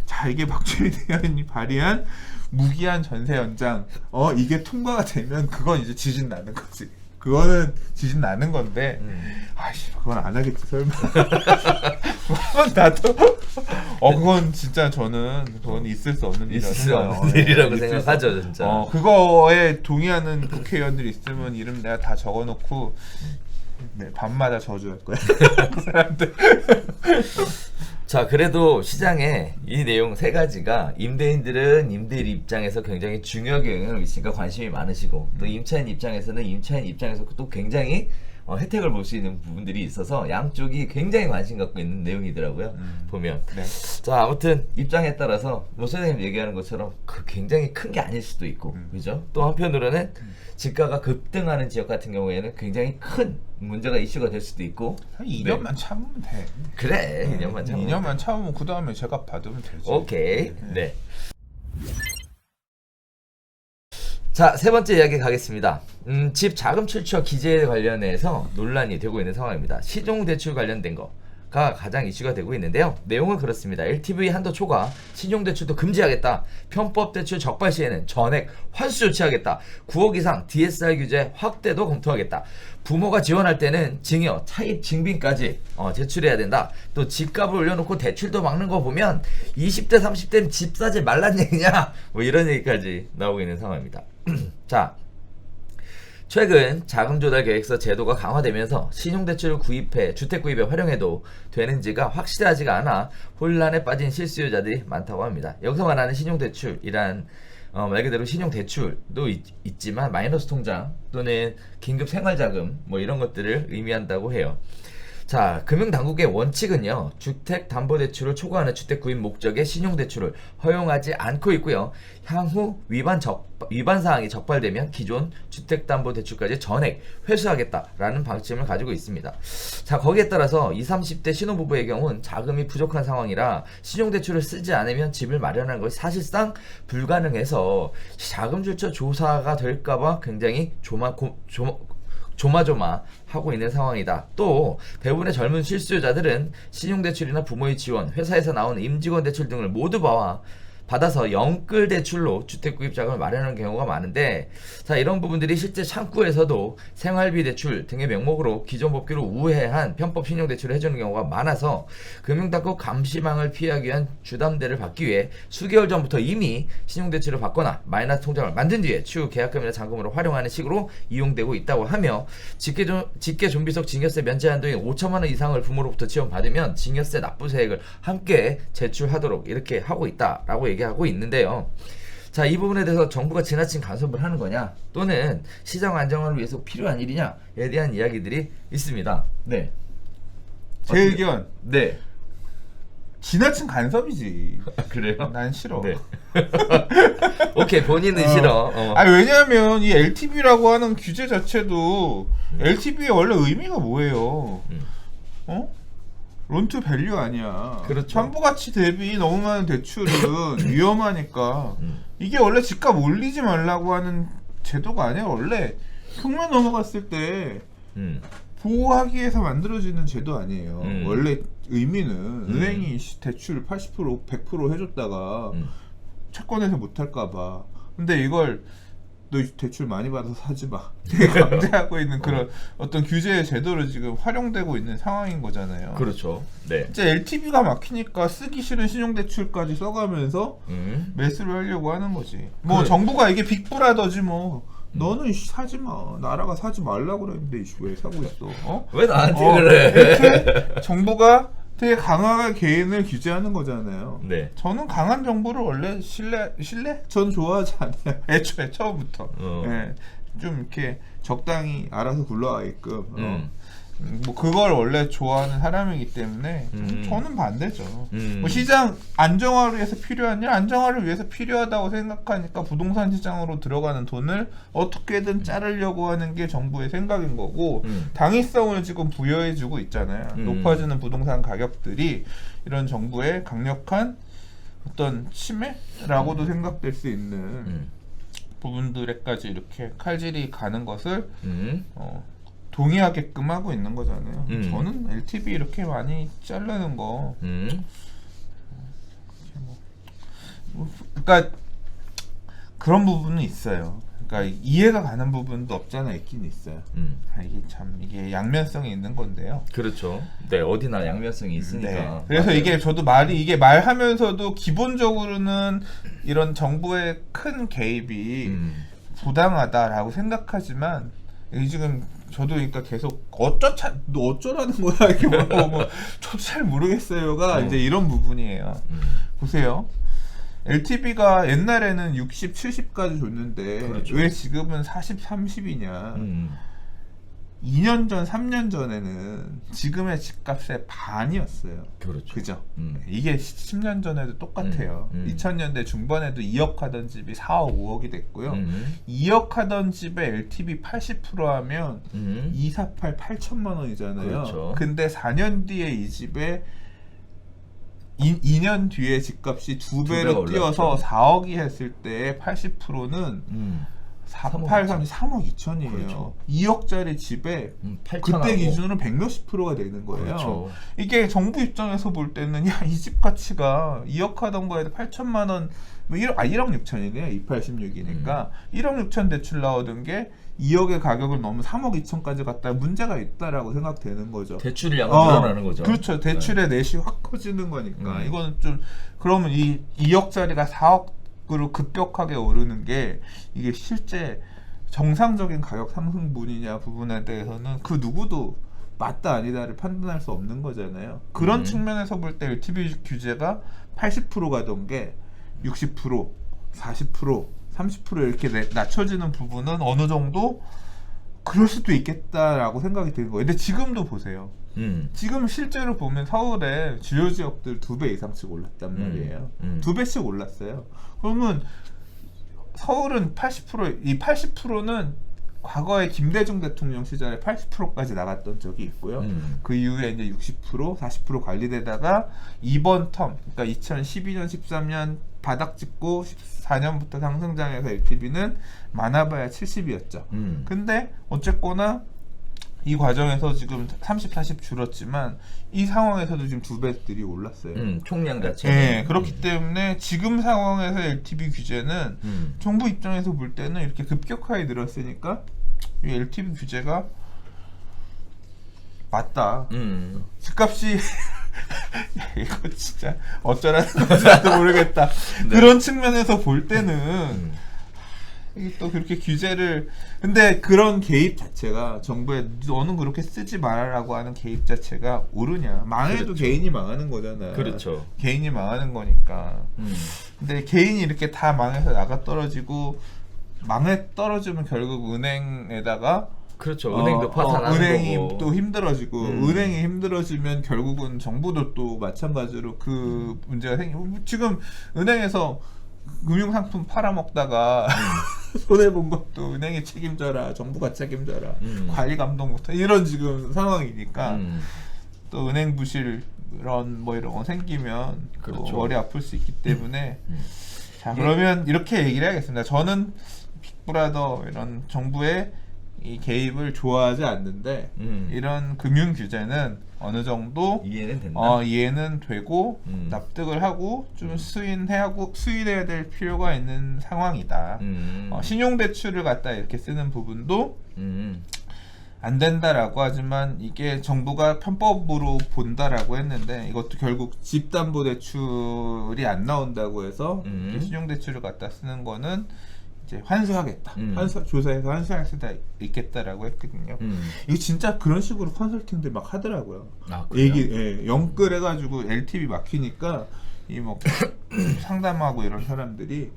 자 이게 박주민 의원이 발의한 무기한 전세 연장 이게 통과가 되면 그건 이제 지진 나는 거지. 그거는 지진 나는 건데 아씨 그건 안 하겠지 설마. 그건 나도 그건 진짜 저는 그건 있을 수 없는 있을 수 일이라고 없는 일이라고 생각하죠 진짜. 그거에 동의하는 국회의원들이 있으면 이름 내가 다 적어놓고 밤마다 저주할 거야. 그 사람들. 자, 그래도 시장에 이 내용 세 가지가 임대인들은 임대인 입장에서 굉장히 중요하게 영향을 미치니까 관심이 많으시고 또 임차인 입장에서는 임차인 입장에서 또 굉장히 혜택을 볼 수 있는 부분들이 있어서 양쪽이 굉장히 관심 갖고 있는 내용이더라고요. 보면. 네. 자, 아무튼 입장에 따라서 뭐 선생님 얘기하는 것처럼 굉장히 큰 게 아닐 수도 있고, 그죠? 또 한편으로는 집가가 급등하는 지역 같은 경우에는 굉장히 큰 문제가 이슈가 될 수도 있고. 한 2년만 참으면 돼. 그래, 2년만 참으면. 2년만 참으면 그 다음에 제값 받으면 되지. 오케이. 네. 자, 세 번째 이야기 가겠습니다. 집 자금 출처 기재에 관련해서 논란이 되고 있는 상황입니다. 신용대출 관련된 거가 가장 이슈가 되고 있는데요. 내용은 그렇습니다. LTV 한도 초과, 신용대출도 금지하겠다. 편법대출 적발 시에는 전액 환수 조치하겠다. 9억 이상 DSR 규제 확대도 검토하겠다. 부모가 지원할 때는 증여, 차입 증빙까지 제출해야 된다. 또 집값을 올려놓고 대출도 막는 거 보면 20대 30대는 집 사지 말란 얘기냐? 뭐 이런 얘기까지 나오고 있는 상황입니다. 자, 최근 자금조달계획서 제도가 강화되면서 신용대출을 구입해 주택 구입에 활용해도 되는지가 확실하지가 않아 혼란에 빠진 실수요자들이 많다고 합니다. 여기서 말하는 신용대출이란 말 그대로 신용대출도 있지만 마이너스 통장 또는 긴급 생활자금 뭐 이런 것들을 의미한다고 해요. 자, 금융당국의 원칙은요, 주택담보대출을 초과하는 주택 구입 목적의 신용대출을 허용하지 않고 있고요. 향후 위반 사항이 적발되면 기존 주택담보대출까지 전액 회수하겠다라는 방침을 가지고 있습니다. 자, 거기에 따라서 20, 30대 신혼부부의 경우는 자금이 부족한 상황이라 신용대출을 쓰지 않으면 집을 마련하는 것이 사실상 불가능해서 자금 출처 조사가 될까봐 굉장히 조마조마하고 있는 상황이다. 또 대부분의 젊은 실수요자들은 신용대출이나 부모의 지원, 회사에서 나오는 임직원 대출 등을 모두 받아서 영끌 대출로 주택 구입 자금을 마련하는 경우가 많은데, 자, 이런 부분들이 실제 창구에서도 생활비 대출 등의 명목으로 기존 법규를 우회한 편법 신용 대출을 해주는 경우가 많아서 금융당국 감시망을 피하기 위한 주담대를 받기 위해 수개월 전부터 이미 신용 대출을 받거나 마이너스 통장을 만든 뒤에 추후 계약금이나 잔금으로 활용하는 식으로 이용되고 있다고 하며, 직계 좀비속 증여세 면제 한도인 5천만 원 이상을 부모로부터 지원받으면 증여세 납부세액을 함께 제출하도록 이렇게 하고 있다라고 얘기하고 있는데요. 자, 이 부분에 대해서 정부가 지나친 간섭을 하는 거냐, 또는 시장 안정화를 위해서 필요한 일이냐에 대한 이야기들이 있습니다. 네. 제 의견. 네. 지나친 간섭이지. 그래요? 난 싫어. 네. 오케이, 본인은 싫어. 왜냐하면 이 LTV라고 하는 규제 자체도 LTV의 원래 의미가 뭐예요? 론투 밸류 아니야. 그렇죠. 참부가치 대비 너무 많은 대출은 위험하니까 이게 원래 집값 올리지 말라고 하는 제도가 아니야. 원래 흉만 넘어갔을 때 보호하기 위해서 만들어지는 제도 아니에요. 원래 의미는 은행이 대출 80% 100% 해줬다가 채권에서 못할까봐 근데 이걸 너 대출 많이 받아서 사지 마. 되게 강제하고 있는 그런 어떤 규제의 제도로 지금 활용되고 있는 상황인 거잖아요. 그렇죠. 네. 이제 LTV가 막히니까 쓰기 싫은 신용대출까지 써가면서 매수를 하려고 하는 거지. 뭐 그래. 정부가 이게 빅브라더지 뭐. 너는 사지 마. 나라가 사지 말라고 그랬는데 왜 사고 있어? 왜 나한테 그래? 이렇게 정부가 되게 강하게 개인을 규제하는 거잖아요. 네. 저는 강한 정부를 원래 신뢰? 전 좋아하지 않아요. 애초에 처음부터. 예, 좀 이렇게 적당히 알아서 굴러가게끔. 뭐 그걸 원래 좋아하는 사람이기 때문에 저는 반대죠. 뭐 시장 안정화를 위해서 필요한 일, 안정화를 위해서 필요하다고 생각하니까 부동산 시장으로 들어가는 돈을 어떻게든 자르려고 하는 게 정부의 생각인 거고 당위성을 지금 부여해주고 있잖아요. 높아지는 부동산 가격들이 이런 정부의 강력한 어떤 침해라고도 생각될 수 있는 부분들에까지 이렇게 칼질이 가는 것을 동의하게끔 하고 있는 거잖아요. 저는 LTV 이렇게 많이 자르는 거, 그러니까 그런 부분은 있어요. 그러니까 이해가 가는 부분도 없잖아 있긴 있어요. 이게 양면성이 있는 건데요. 그렇죠. 네, 어디나 양면성이 있으니까. 네. 그래서 맞아요. 이게 저도 이게 말하면서도 기본적으로는 이런 정부의 큰 개입이 부당하다라고 생각하지만 이 지금 저도 그러니까 계속 어쩌라는 거야 이렇게 뭐 저도 잘 모르겠어요가 이제 이런 부분이에요. 보세요. LTV가 옛날에는 60, 70까지 줬는데 그렇죠. 왜 지금은 40, 30이냐? 2년 전, 3년 전에는 지금의 집값의 반이었어요. 그렇죠. 그죠? 이게 10년 전에도 똑같아요. 2000년대 중반에도 2억 하던 집이 4억, 5억이 됐고요. 2억 하던 집에 LTV 80% 하면 248, 8천만 원이잖아요. 그렇죠. 근데 4년 뒤에 이 집에 2년 뒤에 집값이 두 배로 뛰어서 4억이 했을 때 80%는 48, 3억 2천이에요. 그렇죠. 2억짜리 집에 그때 기준으로 100몇십 프로가 되는 거예요. 그렇죠. 이게 정부 입장에서 볼 때는 야, 이 집 가치가 2억 하던 거에도 8천만 원, 뭐 1억 6천이네요. 286이니까 1억 6천 대출 나오던 게 2억의 가격을 넘으면 3억 2천까지 갔다 문제가 있다라고 생각되는 거죠. 대출의 양은 늘어나는 거죠. 그렇죠. 대출의 넷이 확 커지는 거니까 이거는 좀 그러면 이 2억짜리가 4억으로 급격하게 오르는 게 이게 실제 정상적인 가격 상승분이냐 부분에 대해서는 그 누구도 맞다 아니다를 판단할 수 없는 거잖아요. 그런 측면에서 볼 때 LTV 규제가 80% 가던 게 60%, 40%, 30% 이렇게 낮춰지는 부분은 어느 정도 그럴 수도 있겠다라고 생각이 드는 거예요. 근데 지금도 보세요. 지금 실제로 보면 서울의 주요 지역들 2배 이상씩 올랐단 말이에요. 2배씩 올랐어요. 그러면 서울은 80%, 이 80%는 과거에 김대중 대통령 시절에 80%까지 나갔던 적이 있고요. 그 이후에 이제 60%, 40% 관리되다가 이번 텀, 그러니까 2012년, 13년 바닥 찍고 14년부터 상승장에서 LTV는 많아봐야 70이었죠. 근데 어쨌거나 이 과정에서 지금 30, 40 줄었지만 이 상황에서도 지금 2배들이 올랐어요. 총량 자체. 네, 그렇기 때문에 지금 상황에서 LTV 규제는 정부 입장에서 볼 때는 이렇게 급격하게 늘었으니까 이 LTV 규제가 맞다. 집값이 이거 진짜 어쩌라는 건지 나도 모르겠다. 네. 그런 측면에서 볼 때는 이게 또 그렇게 규제를 근데 그런 개입 자체가 정부에 너는 그렇게 쓰지 말라고 하는 개입 자체가 옳으냐? 망해도 그렇죠. 개인이 망하는 거잖아요. 그렇죠. 개인이 망하는 거니까. 근데 개인이 이렇게 다 망해서 나가 떨어지고 떨어지면 결국 은행에다가 그렇죠. 은행도 파산하는 은행이 거고. 또 힘들어지고 은행이 힘들어지면 결국은 정부도 또 마찬가지로 그 문제가 생기고 지금 은행에서 금융상품 팔아먹다가 손해본 것도 은행이 책임져라 정부가 책임져라 관리 감독 못해 이런 지금 상황이니까 또 은행 부실 이런 거 생기면 그렇죠. 또 머리 아플 수 있기 때문에 자 그러면 이렇게 얘기를 해야겠습니다. 저는 빅브라더 이런 정부의 이 개입을 좋아하지 않는데 이런 금융 규제는 어느 정도 이해는 된다. 이해는 되고 납득을 하고 좀 수인해야 될 필요가 있는 상황이다. 신용대출을 갖다 이렇게 쓰는 부분도 안 된다라고 하지만 이게 정부가 편법으로 본다라고 했는데 이것도 결국 집담보대출이 안 나온다고 해서 이렇게 신용대출을 갖다 쓰는 거는 이제 환수하겠다. 조사해서 환수할 수도 있겠다라고 했거든요. 이거 진짜 그런 식으로 컨설팅들 막 하더라고요. 아, 그래요? 영끌 해가지고 LTV 막히니까 이 뭐 상담하고 이런 사람들이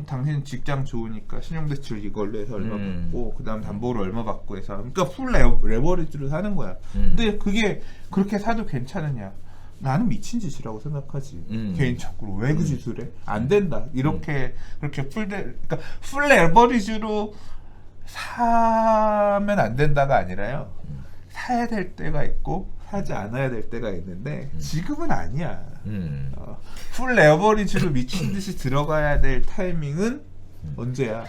당신 직장 좋으니까 신용대출 이걸로 해서 얼마 받고 그다음 담보로 얼마 받고 해서 그러니까 풀 레버리지로 사는 거야. 근데 그게 그렇게 사도 괜찮으냐? 나는 미친 짓이라고 생각하지. 개인적으로 왜 그 짓을 해? 안 된다. 이렇게 그렇게 그러니까 풀 레버리지로 사면 안 된다가 아니라요. 사야 될 때가 있고 사지 않아야 될 때가 있는데 지금은 아니야. 풀 레버리지로 미친 듯이 들어가야 될 타이밍은 언제야?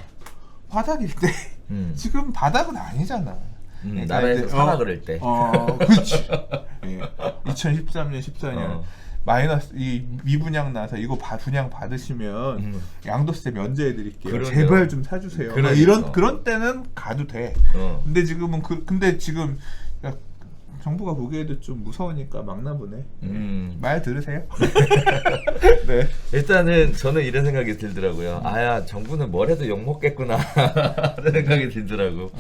바닥일 때. 지금 바닥은 아니잖아. 나라에서 사라 그럴 때. 그렇지. 2013년, 14년 마이너스 이 미분양 나서 이거 분양 받으시면 양도세 면제해드릴게요. 그러네요. 제발 좀 사주세요. 그러니까. 그런 때는 가도 돼. 근데 지금은 근데 지금 정부가 보기에도 좀 무서우니까 막나 보네. 말 들으세요? 네. 일단은 저는 이런 생각이 들더라고요. 아야 정부는 뭘 해도 욕 먹겠구나 하는 생각이 들더라고.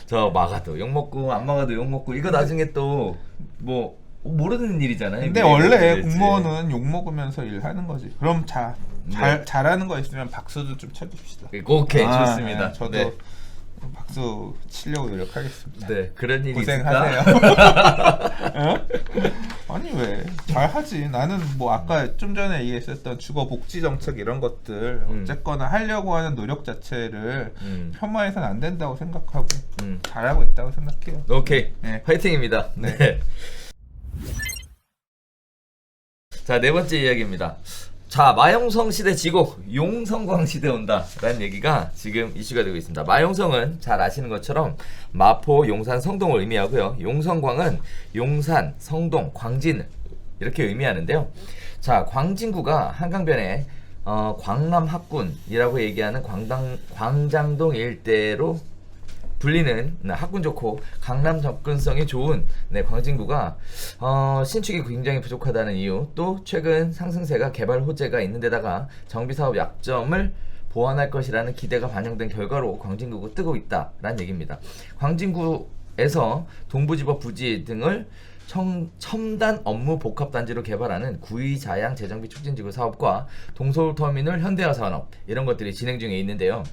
저 막아도 욕 먹고 안 막아도 욕 먹고 이거 나중에 또 뭐 모르는 일이잖아요. 근데 원래 공무원은 욕 먹으면서 일하는 거지. 그럼 잘하는 거 있으면 박수도 좀 쳐줍시다. 오케이 좋습니다. 네, 저도 네. 박수 치려고 노력하겠습니다. 네 그런 일이 고생하세요. 아니 왜 잘하지. 나는 뭐 아까 좀 전에 얘기했었던 주거 복지 정책 이런 것들 어쨌거나 하려고 하는 노력 자체를 폄하해서는 안 된다고 생각하고 잘하고 있다고 생각해요. 오케이 네. 화이팅입니다. 네. 네. 자, 네 번째 이야기입니다. 자, 마용성 시대 지고 용성광 시대 온다 라는 얘기가 지금 이슈가 되고 있습니다. 마용성은 잘 아시는 것처럼 마포, 용산, 성동을 의미하고요. 용성광은 용산, 성동, 광진 이렇게 의미하는데요. 자, 광진구가 한강변에 광남학군이라고 얘기하는 광장동 일대로 불리는 학군 좋고 강남 접근성이 좋은 광진구가 신축이 굉장히 부족하다는 이유, 또 최근 상승세가 개발 호재가 있는 데다가 정비사업 약점을 보완할 것이라는 기대가 반영된 결과로 광진구가 뜨고 있다라는 얘기입니다. 광진구에서 동부지법 부지 등을 첨단 업무 복합단지로 개발하는 구의자양 재정비 촉진지구 사업과 동서울터미널 현대화 산업 이런 것들이 진행 중에 있는데요.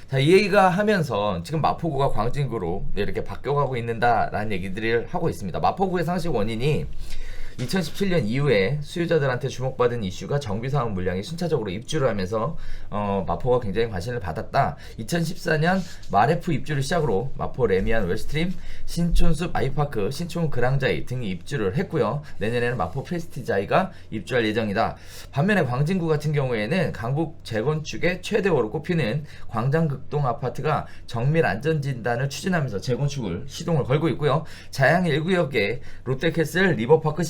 자, 이 얘기가 하면서 지금 마포구가 광진구로 이렇게 바뀌어가고 있는다라는 얘기들을 하고 있습니다. 마포구의 상식 원인이 2017년 이후에 수요자들한테 주목받은 이슈가 정비사업 물량이 순차적으로 입주를 하면서 마포가 굉장히 관심을 받았다. 2014년 마레프 입주를 시작으로 마포 레미안 웰스트림, 신촌숲 아이파크, 신촌 그랑자이 등이 입주를 했고요. 내년에는 마포 프레스티자이가 입주할 예정이다. 반면에 광진구 같은 경우에는 강북 재건축의 최대호로 꼽히는 광장극동 아파트가 정밀 안전진단을 추진하면서 재건축을 시동을 걸고 있고요. 자양 1구역에 롯데캐슬, 리버파크,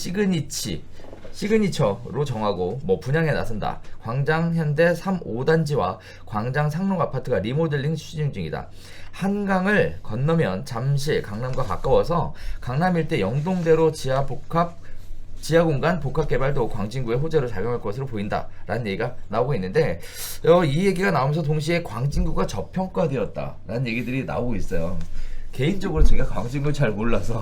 시그니처로 정하고 분양에 나선다. 광장 현대 3, 5단지와 광장 상록 아파트가 리모델링 추진 중이다. 한강을 건너면 잠실, 강남과 가까워서 강남 일대 영동대로 지하 공간 복합 개발도 광진구의 호재로 작용할 것으로 보인다라는 얘기가 나오고 있는데 이 얘기가 나오면서 동시에 광진구가 저평가되었다라는 얘기들이 나오고 있어요. 개인적으로 제가 광진구를 잘 몰라서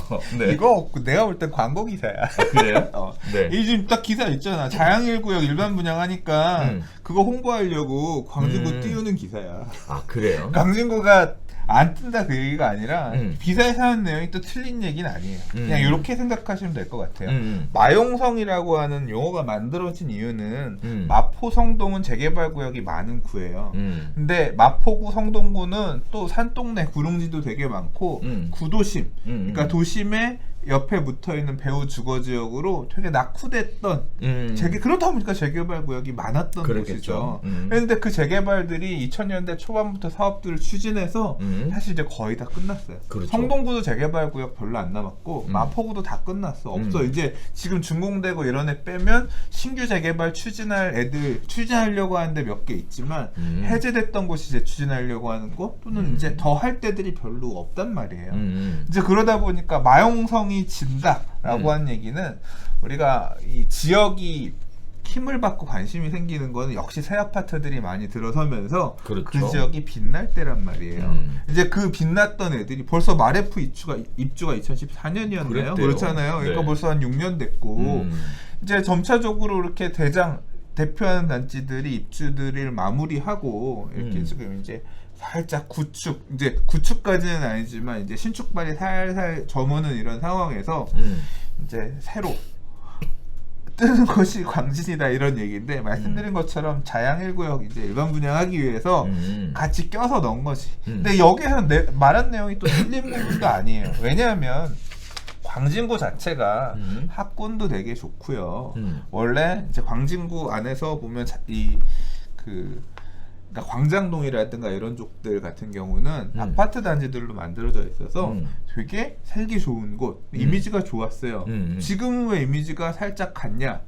이거 내가 볼 땐 광고 기사야. 그래요? 네. 이 지금 딱 기사 있잖아. 자양1구역 일반 분양하니까 그거 홍보하려고 광진구 띄우는 기사야. 아 그래요? 광진구가 안 뜬다 그 얘기가 아니라 기사에서 하는 내용이 또 틀린 얘기는 아니에요. 그냥 이렇게 생각하시면 될 것 같아요. 마용성이라고 하는 용어가 만들어진 이유는 마포 성동은 재개발 구역이 많은 구예요. 근데 마포구 성동구는 또 산동네 구릉지도 되게 많고 구도심, 그러니까 도심에 옆에 붙어있는 배우 주거지역으로 되게 낙후됐던 그러다 보니까 재개발 구역이 많았던 곳이죠. 그런데 그 재개발들이 2000년대 초반부터 사업들을 추진해서 사실 이제 거의 다 끝났어요. 그렇죠. 성동구도 재개발 구역 별로 안 남았고 마포구도 다 끝났어. 없어. 이제 지금 준공되고 이런 애 빼면 신규 재개발 추진하려고 하는데 몇 개 있지만 해제됐던 곳이 이제 추진하려고 하는 곳 또는 이제 더 할 때들이 별로 없단 말이에요. 이제 그러다 보니까 마용성이 진다라고 한 얘기는 우리가 이 지역이 힘을 받고 관심이 생기는 거는 역시 새 아파트들이 많이 들어서면서 그렇죠. 그 지역이 빛날 때란 말이에요. 이제 그 빛났던 애들이 벌써 마레프 입주가 2014년이었나요? 그렇잖아요. 그러니까 네. 벌써 한 6년 됐고 이제 점차적으로 이렇게 대표하는 단지들이 입주들을 마무리하고 이렇게 지금 이제 살짝 이제 구축까지는 아니지만 이제 신축발이 살살 저무는 이런 상황에서 이제 새로 뜨는 것이 광진이다 이런 얘기인데 말씀드린 것처럼 자양 1구역 이제 일반 분양하기 위해서 같이 껴서 넣은 거지. 근데 여기서 말한 내용이 또 틀린 부분도 아니에요. 왜냐하면 광진구 자체가 학군도 되게 좋고요. 원래 이제 광진구 안에서 보면 그러니까 광장동이라든가 이런 쪽들 같은 경우는 아파트 단지들로 만들어져 있어서 되게 살기 좋은 곳, 이미지가 좋았어요. 지금은 왜 이미지가 살짝 갔냐?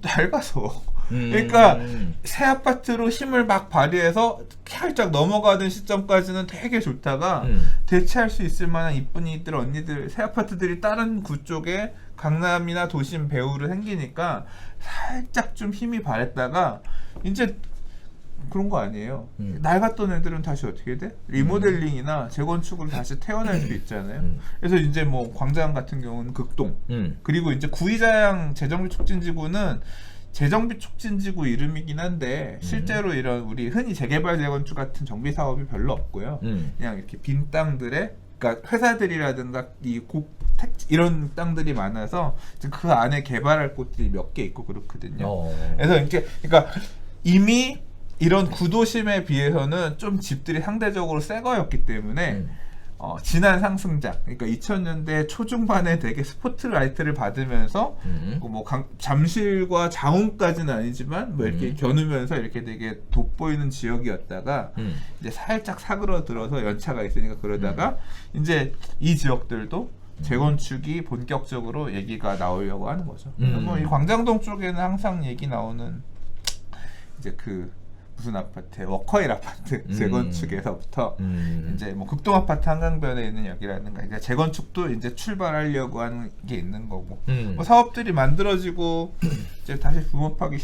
낡아서. 그러니까 새 아파트로 힘을 막 발휘해서 살짝 넘어가는 시점까지는 되게 좋다가 대체할 수 있을 만한 이쁜이들 언니들 새 아파트들이 다른 구 쪽에 강남이나 도심 배후로 생기니까 살짝 좀 힘이 발했다가 이제 그런 거 아니에요. 낡았던 애들은 다시 어떻게 돼? 리모델링이나 재건축으로 다시 태어날 수 있잖아요. 그래서 이제 뭐 광장 같은 경우는 극동 그리고 이제 구이자양 재정비촉진지구는 재정비촉진지구 이름이긴 한데 실제로 이런 우리 흔히 재개발 재건축 같은 정비 사업이 별로 없고요. 그냥 이렇게 빈 땅들에 그러니까 회사들이라든가 이런 땅들이 많아서 그 안에 개발할 곳들이 몇 개 있고 그렇거든요. 그래서 이제 그러니까 이미 이런 구도심에 비해서는 좀 집들이 상대적으로 새 거였기 때문에 지난 상승장 그러니까 2000년대 초중반에 되게 스포트라이트를 받으면서 뭐 잠실과 장흥까지는 아니지만 뭐 이렇게 겨누면서 이렇게 되게 돋보이는 지역이었다가 이제 살짝 사그러들어서 연차가 있으니까 그러다가 이제 이 지역들도 재건축이 본격적으로 얘기가 나오려고 하는 거죠. 뭐 이 광장동 쪽에는 항상 얘기 나오는 이제 무슨 아파트, 워커힐 아파트 재건축에서부터 이제 뭐 극동 아파트 한강변에 있는 여기라든가 이제 재건축도 이제 출발하려고 하는 게 있는 거고 뭐 사업들이 만들어지고 이제 다시 붐업하기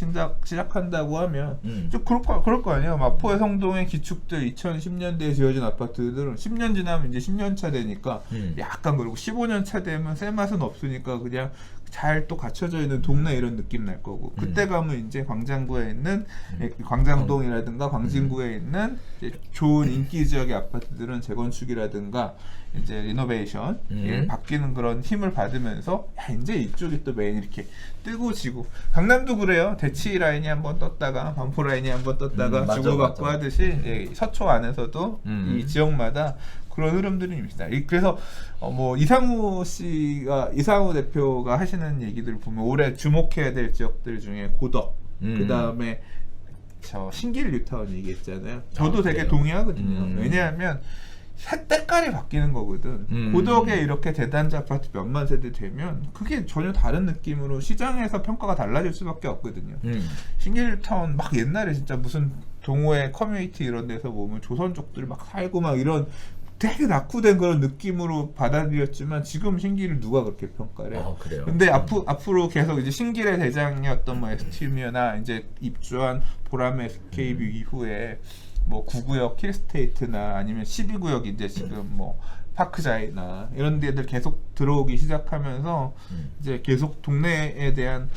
시작한다고 하면 좀 그럴 거 아니에요. 마포의 성동의 기축들 2010년대에 지어진 아파트들은 10년 지나면 이제 10년 차 되니까 약간 그리고 15년 차 되면 새 맛은 없으니까 그냥 잘 또 갖춰져 있는 동네 이런 느낌 날 거고 그때 가면 이제 광장구에 있는 광장동이라든가 광진구에 있는 이제 좋은 인기 지역의 아파트들은 재건축이라든가 이제 리노베이션 바뀌는 그런 힘을 받으면서 이제 이쪽이 또 메인 이렇게 뜨고 지고 강남도 그래요. 대치 라인이 한번 떴다가 반포 라인이 한번 떴다가 주고받고 하듯이 서초 안에서도 이 지역마다 그런 흐름들이 있습니다. 그래서 뭐 이상우 대표가 하시는 얘기들을 보면 올해 주목해야 될 지역들 중에 고덕, 그 다음에 저 신길 뉴타운 얘기했잖아요. 저도 되게 동의하거든요. 왜냐하면 색깔이 바뀌는 거거든. 고덕에 이렇게 대단지 아파트 몇만 세대 되면 그게 전혀 다른 느낌으로 시장에서 평가가 달라질 수밖에 없거든요. 신길 뉴타운 막 옛날에 진짜 무슨 동호회 커뮤니티 이런 데서 보면 조선족들 막 살고 막 이런 되게 낙후된 그런 느낌으로 받아들였지만 지금 신길을 누가 그렇게 평가를 해요? 그래요? 근데 앞으로 계속 이제 신길의 대장이었던 뭐 ST뮤나 이제 입주한 보람의 SK뷰 이후에 뭐 9구역 킬스테이트나 아니면 12구역 이제 지금 뭐 파크자이나 이런 데들 계속 들어오기 시작하면서 이제 계속 동네에 대한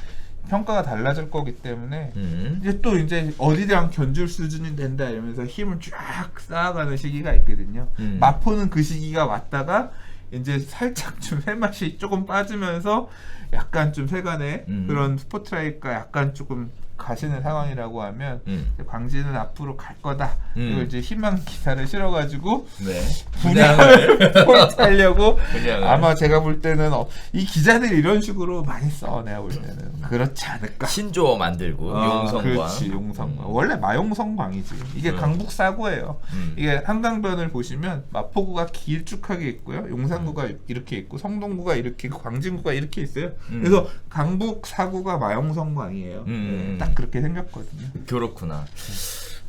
평가가 달라질 거기 때문에 이제 또 이제 어디랑 견줄 수준이 된다 이러면서 힘을 쫙 쌓아가는 시기가 있거든요. 마포는 그 시기가 왔다가 이제 살짝 좀 새맛이 조금 빠지면서 약간 좀 세간의 그런 스포트라이트가 약간 조금 가시는 상황이라고 하면 이제 광진은 앞으로 갈 거다. 그리고 이제 희망 기사를 실어가지고 네. 분양을 포인트하려고 분양을. 아마 제가 볼 때는 이 기자들이 이런 식으로 많이 써. 내가 볼 때는 그렇지 않을까. 신조어 만들고 용성광. 그렇지, 용성광. 원래 마용성광이지. 이게 강북 사고예요. 이게 한강변을 보시면 마포구가 길쭉하게 있고요, 용산구가 이렇게 있고, 성동구가 이렇게 있고, 광진구가 이렇게 있어요. 그래서 강북 사구가 마용성광이에요. 네, 딱 그렇게 생겼거든요. 그렇구나.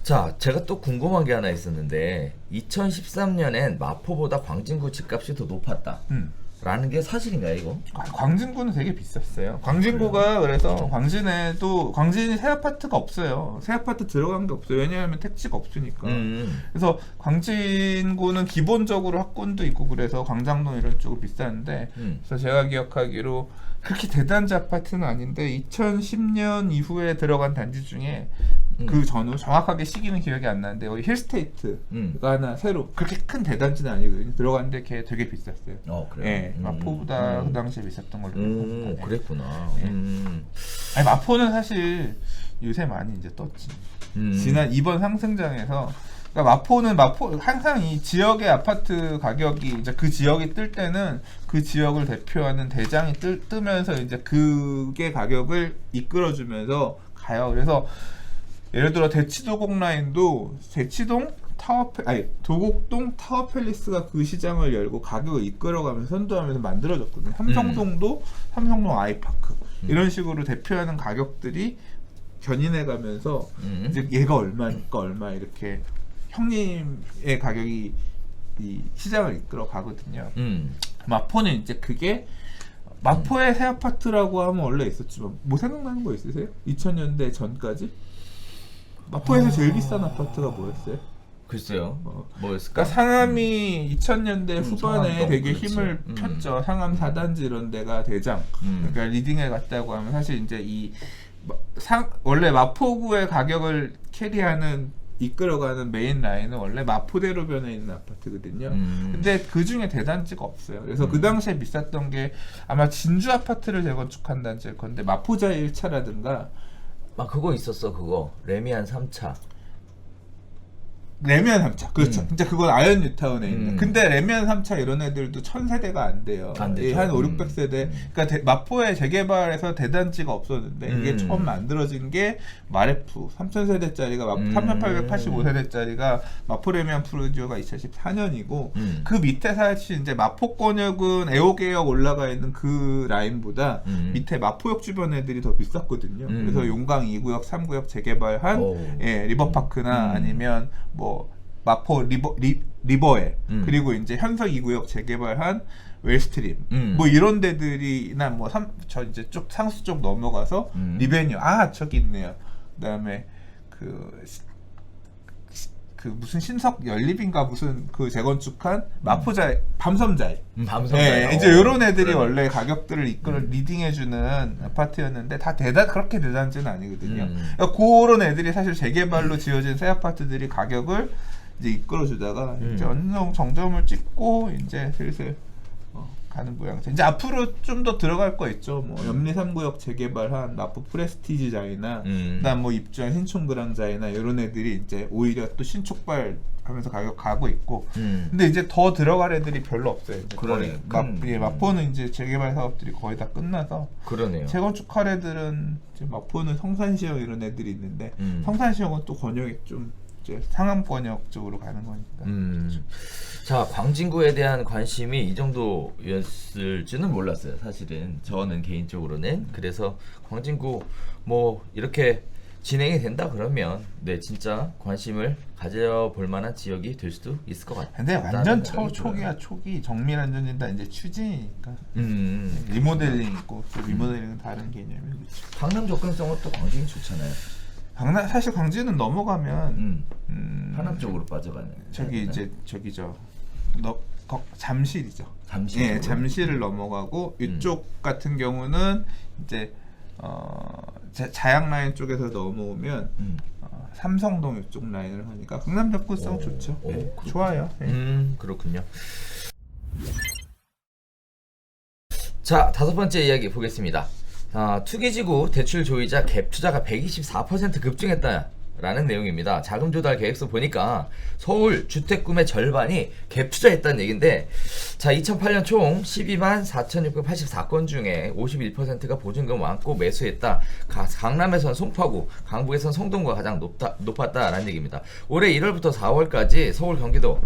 자, 제가 또 궁금한 게 하나 있었는데 2013년엔 마포보다 광진구 집값이 더 높았다. 라는 게 사실인가요, 이거? 광진구는 되게 비쌌어요. 광진구가 그래서 광진이 새 아파트가 없어요. 새 아파트 들어간 게 없어요. 왜냐하면 택지가 없으니까. 그래서 광진구는 기본적으로 학군도 있고 그래서 광장동 이런 쪽은 비쌌는데, 그래서 제가 기억하기로 그렇게 대단지 아파트는 아닌데 2010년 이후에 들어간 단지 중에 그 전후 정확하게 시기는 기억이 안 나는데 여기 힐스테이트가 하나 새로, 그렇게 큰 대단지는 아니거든요. 들어갔는데 걔 되게 비쌌어요. 그래요? 네, 마포보다 그 당시에 비쌌던 걸로 기억합니다. 네. 그랬구나. 아니, 마포는 사실 요새 많이 이제 떴지. 지난 이번 상승장에서, 그러니까 마포는 항상 이 지역의 아파트 가격이 이제 그 지역이 뜰 때는 그 지역을 대표하는 대장이 뜨면서 이제 그게 가격을 이끌어주면서 가요. 그래서 예를 들어 대치도곡 라인도 도곡동 타워팰리스가 그 시장을 열고 가격을 이끌어가면서 선도하면서 만들어졌거든요. 삼성동도 삼성동 아이파크 이런 식으로 대표하는 가격들이 견인해가면서 이제 얘가 얼마니까 얼마 이렇게 형님의 가격이 이 시장을 이끌어 가거든요. 마포는 이제 그게 마포의 새 아파트라고 하면 원래 있었지만 뭐 생각나는 거 있으세요? 2000년대 전까지? 마포에서 제일 비싼 아파트가 뭐였어요? 글쎄요. 뭐였을까? 그러니까 상암이 2000년대 후반에 상암동, 되게 그렇지. 힘을 폈죠. 상암 4단지 이런 데가 대장. 그러니까 리딩에 갔다고 하면 사실 이제 원래 마포구의 가격을 캐리하는 이끌어가는 메인 라인은 원래 마포대로변에 있는 아파트거든요. 근데 그 중에 대단지가 없어요. 그래서 그 당시에 비쌌던 게 아마 진주 아파트를 재건축한 단지일 건데 마포자이 1차라든가 그거 있었어. 그거 레미안 3차. 레미안 3차. 그렇죠. 진짜 그건 아현 뉴타운에 있는. 근데 레미안 3차 이런 애들도 1000세대가 안 돼요. 안 되죠. 한 5, 600세대. 그러니까 마포에 재개발해서 대단지가 없었는데 이게 처음 만들어진 게 마레프 3000세대짜리가 3885세대짜리가 마포 레미안 푸르지오가 2014년이고 그 밑에 사실 이제 마포권역은 애호개역 올라가 있는 그 라인보다 밑에 마포역 주변 애들이 더 비쌌거든요. 그래서 용강 2구역, 3구역 재개발한 리버파크나 아니면 뭐 마포 리버에 그리고 이제 현석 2구역 재개발한 웰스트림 뭐 이런 데들이나 뭐 저 이제 쭉 상수 쪽 넘어가서 리베뉴 저기 있네요. 그다음에 그 무슨 신석 연립인가 무슨 그 재건축한 마포자이 밤섬자이 밤섬자이 이제 이런 애들이 원래 가격들을 이끌어 리딩해주는 아파트였는데 다 그렇게 대단지는 아니거든요. 그러니까 그런 애들이 사실 재개발로 지어진 새 아파트들이 가격을 이제 이끌어주다가 이제 어느 정도 정점을 찍고 이제 슬슬 가는 모양새. 이제 앞으로 좀 더 들어갈 거 있죠. 뭐 염리 3구역 재개발한 마포 프레스티지자이나 그다음 뭐 입주한 신촌그랑자이나 이런 애들이 이제 오히려 또 신촉발하면서 가격 가고 있고. 근데 이제 더 들어갈 애들이 별로 없어요. 이제 그러네. 마포는 이제 재개발 사업들이 거의 다 끝나서. 그러네요. 재건축할 애들은 이제 마포는 성산시역 이런 애들이 있는데 성산시역은 또 권역이 좀 이제 상암 권역 쪽으로 가는 거니까. 자, 광진구에 대한 관심이 이 정도였을지는 몰랐어요. 사실은 저는 개인적으로는. 그래서 광진구 뭐 이렇게 진행이 된다 그러면 진짜 관심을 가져볼 만한 지역이 될 수도 있을 것 같아요. 근데 완전 초기야. 초기 정밀안전진단 이제 추진이니까 리모델링 있고 또 리모델링은 다른 개념이고. 강남 접근성은 또 광진이 좋잖아요. 사실 광진은 넘어가면 하남 쪽으로 빠져가는. 저기 이제 저기죠. 잠실이죠. 잠실. 예, 잠실을 넘어가고 이쪽 같은 경우는 이제 자양 라인 쪽에서 넘어오면 삼성동 이쪽 라인을 하니까 강남 접근성 좋죠. 좋아요. 그렇군요. 자, 5번째 이야기 보겠습니다. 투기지구 대출 조이자 갭 투자가 124% 급증했다. 라는 내용입니다. 자금 조달 계획서 보니까 서울 주택 구매 절반이 갭 투자했다는 얘기인데, 자, 2008년 총 12만 4,684건 중에 51%가 보증금 완고 매수했다. 강남에선 송파구, 강북에선 성동구가 가장 높았다라는 얘기입니다. 올해 1월부터 4월까지 서울, 경기도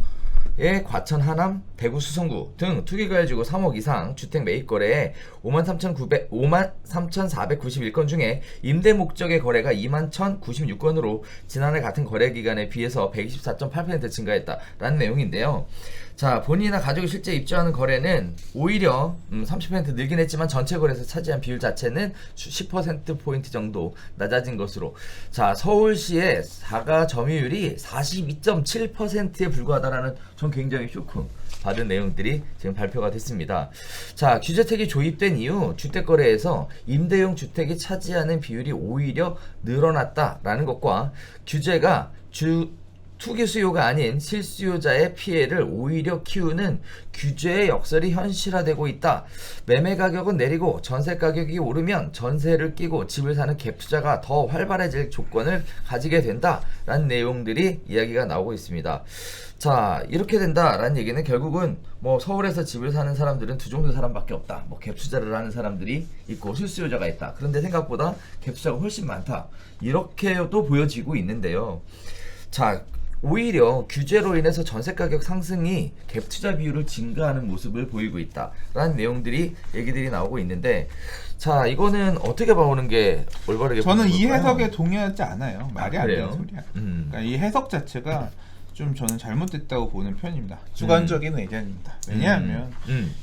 과천, 하남, 대구, 수성구 등 투기거래지구 3억 이상 주택 매입 거래에 53,491건 중에 임대 목적의 거래가 21,096건으로 지난해 같은 거래 기간에 비해서 124.8% 증가했다라는 내용인데요. 자, 본인이나 가족이 실제 입주하는 거래는 오히려 30% 늘긴 했지만 전체 거래에서 차지한 비율 자체는 10%포인트 정도 낮아진 것으로, 자, 서울시의 사가 점유율이 42.7%에 불과하다라는 전 굉장히 쇼크 받은 내용들이 지금 발표가 됐습니다. 자, 규제책이 조입된 이후 주택거래에서 임대용 주택이 차지하는 비율이 오히려 늘어났다라는 것과 규제가 투기 수요가 아닌 실수요자의 피해를 오히려 키우는 규제의 역설이 현실화되고 있다. 매매 가격은 내리고 전세 가격이 오르면 전세를 끼고 집을 사는 갭 투자가 더 활발해질 조건을 가지게 된다라는 내용들이 이야기가 나오고 있습니다. 자, 이렇게 된다라는 얘기는 결국은 뭐 서울에서 집을 사는 사람들은 두 종류 사람밖에 없다. 뭐 갭 투자를 하는 사람들이 있고 실수요자가 있다. 그런데 생각보다 갭 투자가 훨씬 많다. 이렇게도 보여지고 있는데요. 자, 오히려 규제로 인해서 전세 가격 상승이 갭 투자 비율을 증가하는 모습을 보이고 있다라는 내용들이 얘기들이 나오고 있는데, 자, 이거는 어떻게 봐오는 게 올바르게 저는 이 볼까요? 해석에 동의하지 않아요. 말이 안 되는 그래요? 소리야. 그러니까 이 해석 자체가 좀 저는 잘못됐다고 보는 편입니다. 주관적인 의견입니다. 왜냐하면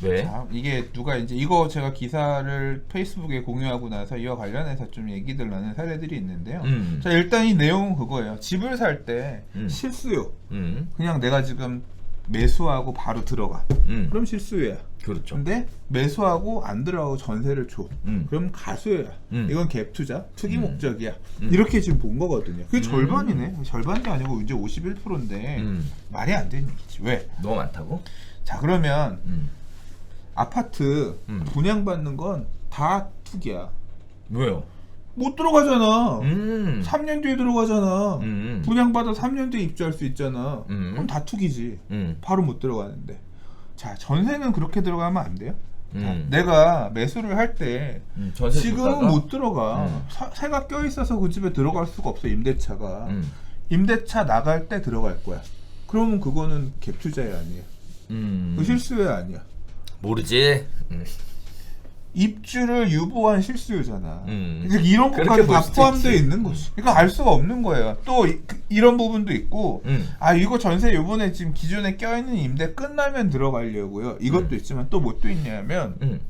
왜? 자, 이게 누가 이제 이거 제가 기사를 페이스북에 공유하고 나서 이와 관련해서 좀 얘기들 나는 사례들이 있는데요. 자, 일단 이 내용은 그거예요. 집을 살 때 실수요. 그냥 내가 지금 매수하고 바로 들어가. 그럼 실수요야. 그렇죠. 근데 매수하고 안 들어가고 전세를 줘. 그럼 가수요야. 이건 갭 투자, 투기 목적이야. 이렇게 지금 본 거거든요. 그게 절반이네. 절반도 아니고 이제 51%인데 말이 안 되는 얘기지. 왜? 너무 많다고? 자, 그러면 아파트 분양받는 건 다 투기야. 왜요? 못 들어가잖아. 3년 뒤에 들어가잖아. 분양받아 3년 뒤에 입주할 수 있잖아. 그럼 다 투기지. 바로 못 들어가는데. 자, 전세는 그렇게 들어가면 안 돼요. 자, 내가 매수를 할 때 지금은 못 들어가. 새가 껴있어서 그 집에 들어갈 수가 없어. 임대차가. 임대차 나갈 때 들어갈 거야. 그러면 그거는 갭 투자야 아니에요. 그 실수야 아니야. 모르지. 입주를 유보한 실수요잖아. 이런 것까지 다 포함되어 있는 거지. 그러니까 알 수가 없는 거예요. 또 이런 부분도 있고, 아, 이거 전세 요번에 지금 기존에 껴있는 임대 끝나면 들어가려고요. 이것도 있지만 또 뭐 또 있냐면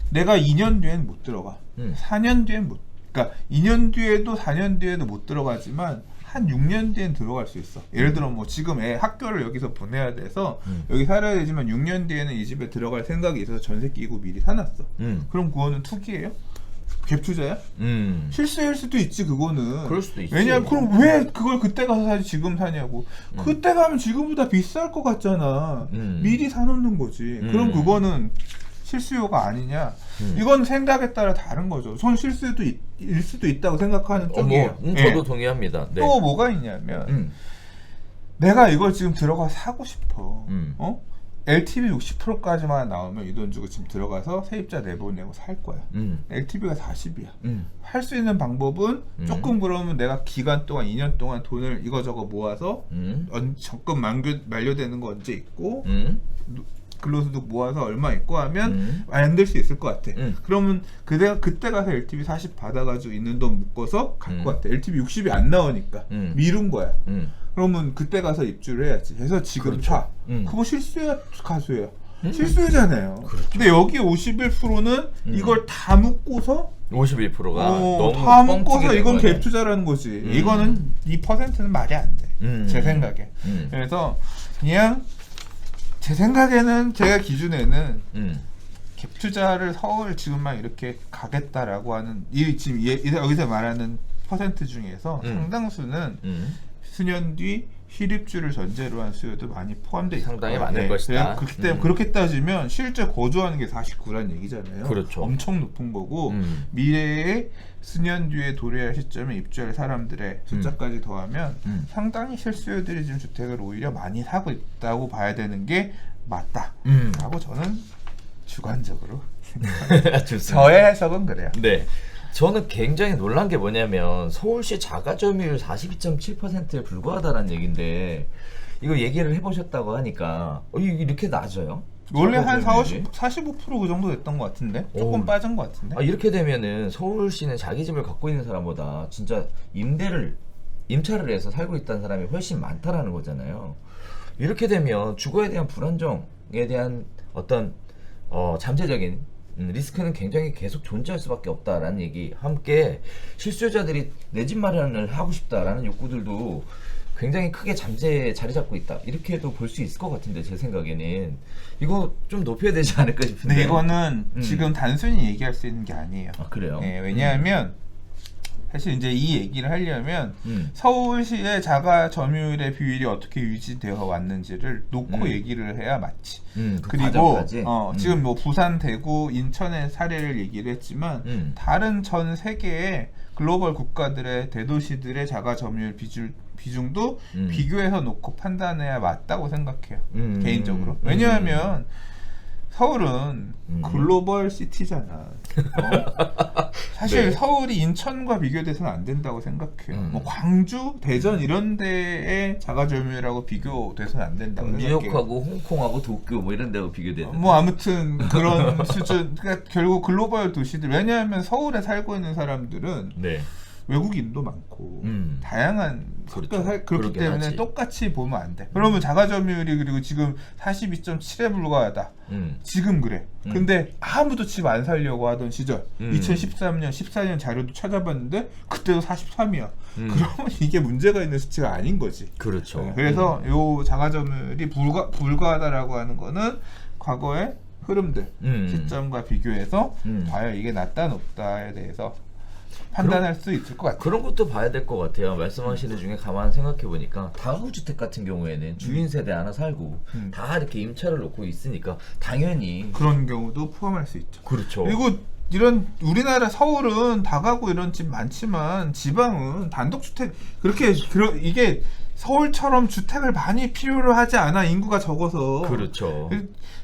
내가 2년 뒤엔 못 들어가. 4년 뒤엔 못. 그러니까 2년 뒤에도 4년 뒤에도 못 들어가지만 한 6년 뒤엔 들어갈 수 있어. 예를 들어 뭐 지금 애 학교를 여기서 보내야 돼서 여기 살아야 되지만 6년 뒤에는 이 집에 들어갈 생각이 있어서 전세 끼고 미리 사놨어. 그럼 그거는 투기예요? 갭 투자야? 실수일 수도 있지 그거는. 그럴 수도 있지. 왜냐면 그럼 왜 그걸 그때 가서 사지 지금 사냐고. 그때 가면 지금보다 비쌀 것 같잖아. 미리 사놓는 거지. 그럼 그거는 실수요가 아니냐? 이건 생각에 따라 다른 거죠. 전 실수도 일 수도 있다고 생각하는 쪽이에요. 저도 동의합니다. 네. 또 뭐가 있냐면 내가 이걸 지금 들어가 사고 싶어. LTV 60%까지만 나오면 이 돈 주고 지금 들어가서 세입자 내보내고 살 거야. LTV가 40이야. 할 수 있는 방법은 조금 그러면 내가 기간 동안 2년 동안 돈을 이거저거 모아서 적금 만료되는 거 언제 있고 근로소득 모아서 얼마 있고 하면 만들 수 있을 것 같아. 그러면 그때 가서 LTV 40 받아가지고 있는 돈 묶어서 갈 것 같아. LTV 60이 안 나오니까 미룬 거야. 그러면 그때 가서 입주를 해야지. 그래서 지금 그렇죠. 사. 그거 실수야 가수예요. 실수잖아요. 그렇죠. 근데 여기 51%는 이걸 다 묶고서 51%가 너무 다 묶어서 뻥튀기 이건 된 갭 투자라는 거지. 이거는 2%는 말이 안 돼. 제 생각에. 그래서 그냥 제 생각에는 제가 기준에는 갭 투자를 서울 지금 막 이렇게 가겠다라고 하는 지금 여기서 말하는 퍼센트 중에서 상당수는 수년 뒤 실입주를 전제로 한 수요도 많이 포함되어 있고 상당히 많을 것이다. 그렇기 때문에 그렇게 따지면 실제 거주하는 게 49란 얘기잖아요. 그렇죠. 엄청 높은 거고 미래에 수년 뒤에 도래할 시점에 입주할 사람들의 숫자까지 더하면 상당히 실수요들이 지금 주택을 오히려 많이 사고 있다고 봐야 되는 게 맞다라고 저는 주관적으로 생각합니다. 저의 해석은 그래요. 네. 저는 굉장히 놀란 게 뭐냐면 서울시 자가 점유율 42.7%에 불과하다는 얘기인데 이거 얘기를 해보셨다고 하니까 이렇게 낮아요? 원래 한 자가 45% 그 정도 됐던 것 같은데 조금 오. 빠진 것 같은데. 이렇게 되면은 서울시는 자기 집을 갖고 있는 사람보다 진짜 임차를 해서 살고 있다는 사람이 훨씬 많다라는 거잖아요. 이렇게 되면 주거에 대한 불안정에 대한 어떤 잠재적인 리스크는 굉장히 계속 존재할 수밖에 없다라는 얘기, 함께 실수요자들이 내 집 마련을 하고 싶다라는 욕구들도 굉장히 크게 자리 잡고 있다, 이렇게도 볼 수 있을 것 같은데, 제 생각에는 이거 좀 높여야 되지 않을까 싶은데. 근데 이거는 지금 단순히 얘기할 수 있는 게 아니에요. 그래요? 네, 왜냐하면 사실 이제 이 얘기를 하려면 서울시의 자가 점유율의 비율이 어떻게 유지되어 왔는지를 놓고 얘기를 해야 맞지. 그 그리고 과정까지? 지금 뭐 부산, 대구, 인천의 사례를 얘기를 했지만 다른 전 세계의 글로벌 국가들의 대도시들의 자가 점유율 비중도 비교해서 놓고 판단해야 맞다고 생각해요. 개인적으로. 왜냐하면 서울은 글로벌 시티잖아. 사실 네. 서울이 인천과 비교돼서는 안 된다고 생각해요. 뭐 광주, 대전 이런 데의 자가 점유율하고 비교돼서는 안 된다고 생각해요. 뉴욕하고 홍콩하고 도쿄 뭐 이런 데하고 비교되는. 뭐 아무튼 그런 수준. 그러니까 결국 글로벌 도시들. 왜냐하면 서울에 살고 있는 사람들은 네. 외국인도 많고 다양한 그렇죠. 그렇기 그러긴 때문에 하지. 똑같이 보면 안 돼. 그러면 자가 점유율이 그리고 지금 42.7에 불과하다. 지금 그래. 근데 아무도 집 안 살려고 하던 시절 2013년, 14년 자료도 찾아봤는데 그때도 43이야. 그러면 이게 문제가 있는 수치가 아닌 거지. 그렇죠. 네, 그래서 요 자가 점유율이 불과하다라고 하는 거는 과거의 흐름들 시점과 비교해서 봐야 이게 낮다 높다에 대해서 판단할 수 있을 것 같아요. 그런 것도 봐야 될 것 같아요. 말씀하시는 중에 가만 생각해 보니까 다가구 주택 같은 경우에는 주인 세대 하나 살고 다 이렇게 임차를 놓고 있으니까 당연히 그런 경우도 포함할 수 있죠. 그렇죠. 그리고 이런 우리나라 서울은 다가구 이런 집 많지만 지방은 단독주택 이게 서울처럼 주택을 많이 필요로 하지 않아. 인구가 적어서. 그렇죠.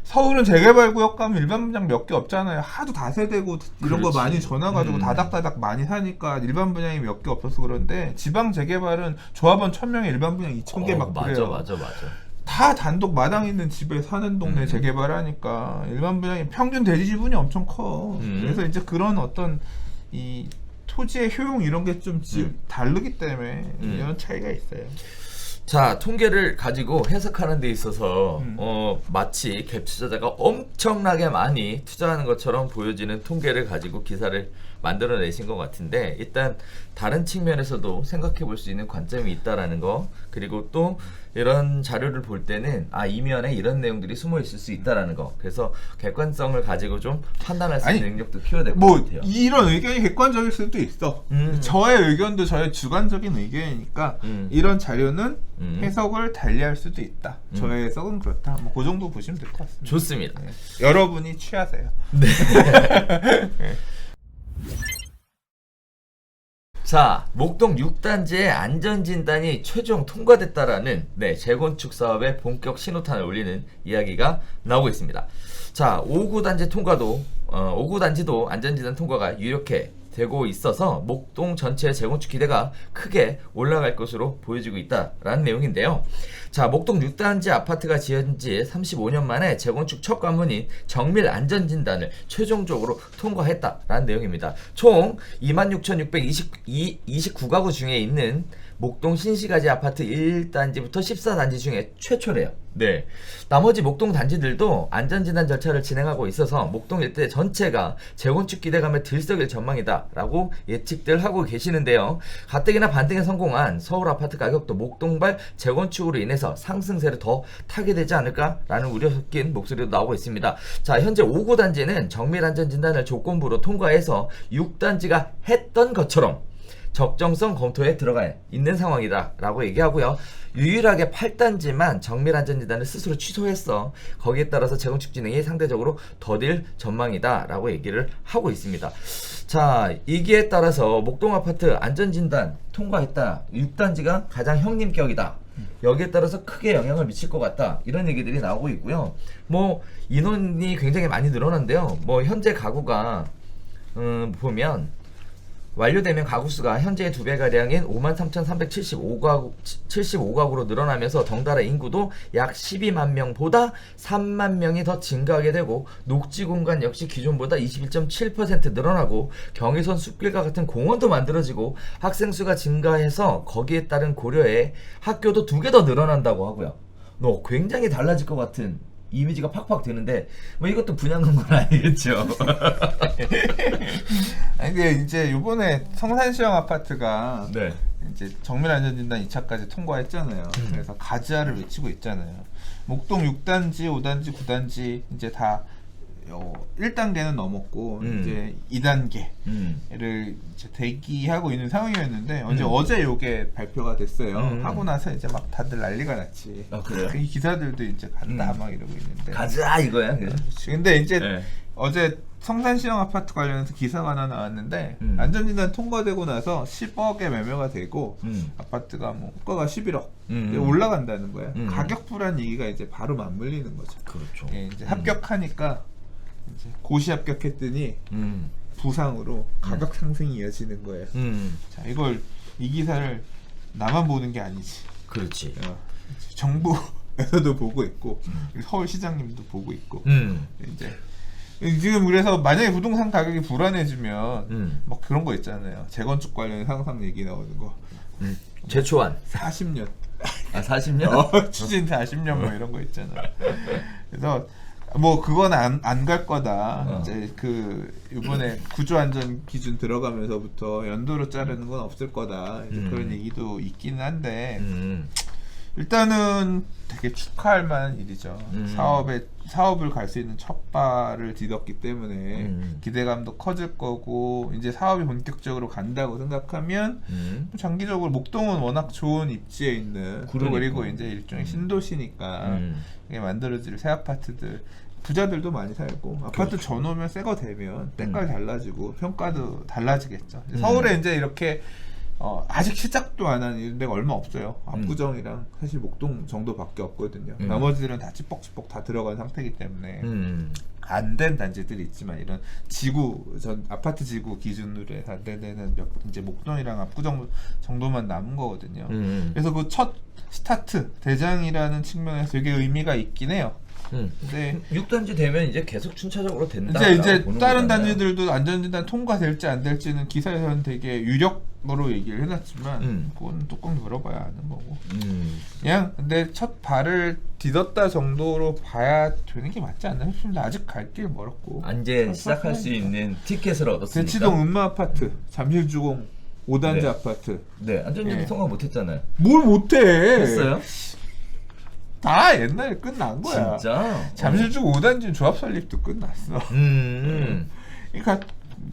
서울은 재개발구역 가면 일반 분양 몇 개 없잖아요. 하도 다세대고 이런 거 그렇지. 많이 전화가지고 다닥다닥 많이 사니까 일반 분양이 몇 개 없어서 그런데 지방 재개발은 조합원 1000명에 일반 분양 2000개 막 그래요. 맞아. 다 단독 마당 있는 집에 사는 동네 재개발하니까 일반 분양이 평균 대지 지분이 엄청 커. 그래서 이제 그런 어떤 이 토지의 효용 이런 게 좀 다르기 때문에 이런 차이가 있어요. 자, 통계를 가지고 해석하는 데 있어서 마치 갭 투자자가 엄청나게 많이 투자하는 것처럼 보여지는 통계를 가지고 기사를 만들어내신 것 같은데, 일단 다른 측면에서도 생각해 볼 수 있는 관점이 있다라는 거, 그리고 또 이런 자료를 볼 때는 이면에 이런 내용들이 숨어 있을 수 있다라는 거, 그래서 객관성을 가지고 좀 판단할 수 있는 능력도 키워야 될 것 같아요. 이런 의견이 객관적일 수도 있어. 저의 의견도 저의 주관적인 의견이니까 이런 자료는 해석을 달리할 수도 있다. 저의 해석은 그렇다. 뭐 그 정도 보시면 될 것 같습니다. 좋습니다. 네. 여러분이 취하세요. 네. 자, 목동 6단지의 안전진단이 최종 통과됐다라는 재건축 사업에 본격 신호탄을 울리는 이야기가 나오고 있습니다. 자, 5구 단지도 안전진단 통과가 유력해 되고 있어서 목동 전체 재건축 기대가 크게 올라갈 것으로 보여지고 있다라는 내용인데요. 자, 목동 6단지 아파트가 지은 지 35년 만에 재건축 첫 관문인 정밀 안전진단을 최종적으로 통과했다라는 내용입니다. 총 26,629가구 중에 있는 목동 신시가지 아파트 1단지부터 14단지 중에 최초래요. 네. 나머지 목동 단지들도 안전진단 절차를 진행하고 있어서 목동 일대 전체가 재건축 기대감에 들썩일 전망이다라고 예측들 하고 계시는데요. 가뜩이나 반등에 성공한 서울 아파트 가격도 목동발 재건축으로 인해서 상승세를 더 타게 되지 않을까라는 우려 섞인 목소리도 나오고 있습니다. 자, 현재 5구 단지는 정밀 안전진단을 조건부로 통과해서 6단지가 했던 것처럼 적정성 검토에 들어가 있는 상황이다라고 얘기하고요. 유일하게 8단지만 정밀안전진단을 스스로 취소했어. 거기에 따라서 재건축 진행이 상대적으로 더딜 전망이다라고 얘기를 하고 있습니다. 자, 이기에 따라서 목동 아파트 안전진단 통과했다. 6단지가 가장 형님격이다. 여기에 따라서 크게 영향을 미칠 것 같다. 이런 얘기들이 나오고 있고요. 뭐 인원이 굉장히 많이 늘어난데요. 뭐 현재 가구가 보면 완료되면 가구 수가 현재의 2배가량인 53,375가구로 늘어나면서 덩달아 인구도 약 12만 명보다 3만 명이 더 증가하게 되고 녹지 공간 역시 기존보다 21.7% 늘어나고 경의선 숲길과 같은 공원도 만들어지고 학생 수가 증가해서 거기에 따른 고려에 학교도 2개 더 늘어난다고 하고요. 굉장히 달라질 것 같은 이미지가 팍팍 드는데 뭐 이것도 분양한 건 아니겠죠. 아니 근데 이제 요번에 성산시형 아파트가 네. 이제 정밀안전진단 2차까지 통과했잖아요. 그래서 가즈아를 외치고 있잖아요. 목동 6단지, 5단지, 9단지 이제 다 1단계는 넘었고 이제 2단계를 이제 대기하고 있는 상황이었는데 어제 요게 발표가 됐어요. 하고 나서 이제 막 다들 난리가 났지. 아, 그래요? 이 기사들도 이제 간다 막 이러고 있는데. 가자 이거야. 근데 이제 네. 어제 성산시형 아파트 관련해서 기사가 하나 나왔는데 안전진단 통과되고 나서 10억에 매매가 되고 아파트가 뭐 호가가 11억 올라간다는 거야. 가격 불안 얘기가 이제 바로 맞물리는 거죠. 그렇죠. 예, 이제 합격하니까 이제 고시 합격했더니 부상으로 가격 상승이 이어지는 거예요. 자, 이 기사를 나만 보는 게 아니지. 그렇지. 정부에서도 보고 있고 서울시장님도 보고 있고 이제 지금 그래서 만약에 부동산 가격이 불안해지면 막 그런 거 있잖아요. 재건축 관련 상상 얘기 나오는 거. 제초안 40년. 아 40년? 추진 40년 뭐 이런 거 있잖아. 그래서 뭐 그건 안 갈 거다. 이제 그 이번에 구조안전 기준 들어가면서부터 연도로 자르는 건 없을 거다. 이제 그런 얘기도 있기는 한데 일단은 되게 축하할 만한 일이죠. 사업을 갈 수 있는 첫 발을 디뎠기 때문에 기대감도 커질 거고 이제 사업이 본격적으로 간다고 생각하면 장기적으로 목동은 워낙 좋은 입지에 있는 그리고 이제 일종의 신도시니까 이게 만들어질 새 아파트들 부자들도 많이 살고 아파트 전오면 새 거 되면 때깔 달라지고 평가도 달라지겠죠. 서울에 이제 이렇게 아직 시작도 안 한 이런 데가 얼마 없어요. 압구정이랑 사실 목동 정도밖에 없거든요. 나머지들은 다 찌뻑찌뻑 다 들어간 상태이기 때문에 안 된 단지들이 있지만 이런 아파트 지구 기준으로 해서 안 된 데는 이제 목동이랑 압구정 정도만 남은 거거든요. 그래서 그 첫 스타트 대장이라는 측면에서 되게 의미가 있긴 해요. 근데 6단지 되면 이제 계속 순차적으로 된다. 이제 다른 단지들도 안전진단 통과될지 안 될지는 기사에서는 되게 유력으로 얘기를 해놨지만 그건 뚜껑 열어봐야 아는 거고. 그냥 근데 첫 발을 디뎠다 정도로 봐야 되는 게 맞지 않나 싶습니다. 아직 갈 길 멀었고. 이제 시작할 수 있는 티켓을 얻었으니까. 대치동 음마 아파트, 잠실주공 5단지 아파트. 네, 안전진단 통과 못했잖아요. 뭘 못해? 했어요? 다 옛날에 끝난 거야. 진짜? 잠실주 5단지 조합 설립도 끝났어. 그러니까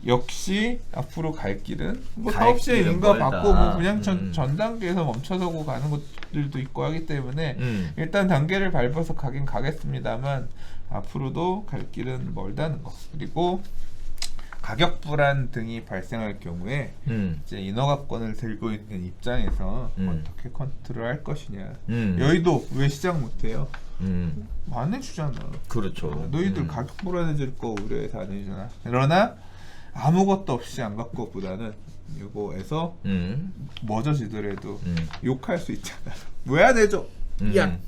역시 앞으로 갈 길은 뭐 사업 시에 인가 받고 뭐 그냥 전 단계에서 멈춰서고 가는 것들도 있고 하기 때문에 일단 단계를 밟아서 가긴 가겠습니다만 앞으로도 갈 길은 멀다는 거. 그리고 가격 불안 등이 발생할 경우에 이제 인허가권을 들고 있는 입장에서 어떻게 컨트롤할 것이냐. 여의도 왜 시작 못해요? 안 해주잖아. 그렇죠. 너희들 가격 불안해질 거 우려해서 안 해주잖아. 그러나 아무것도 없이 안 갖고 보다는 이거에서 멎어지더라도 욕할 수 있잖아. 왜 안 해줘? 야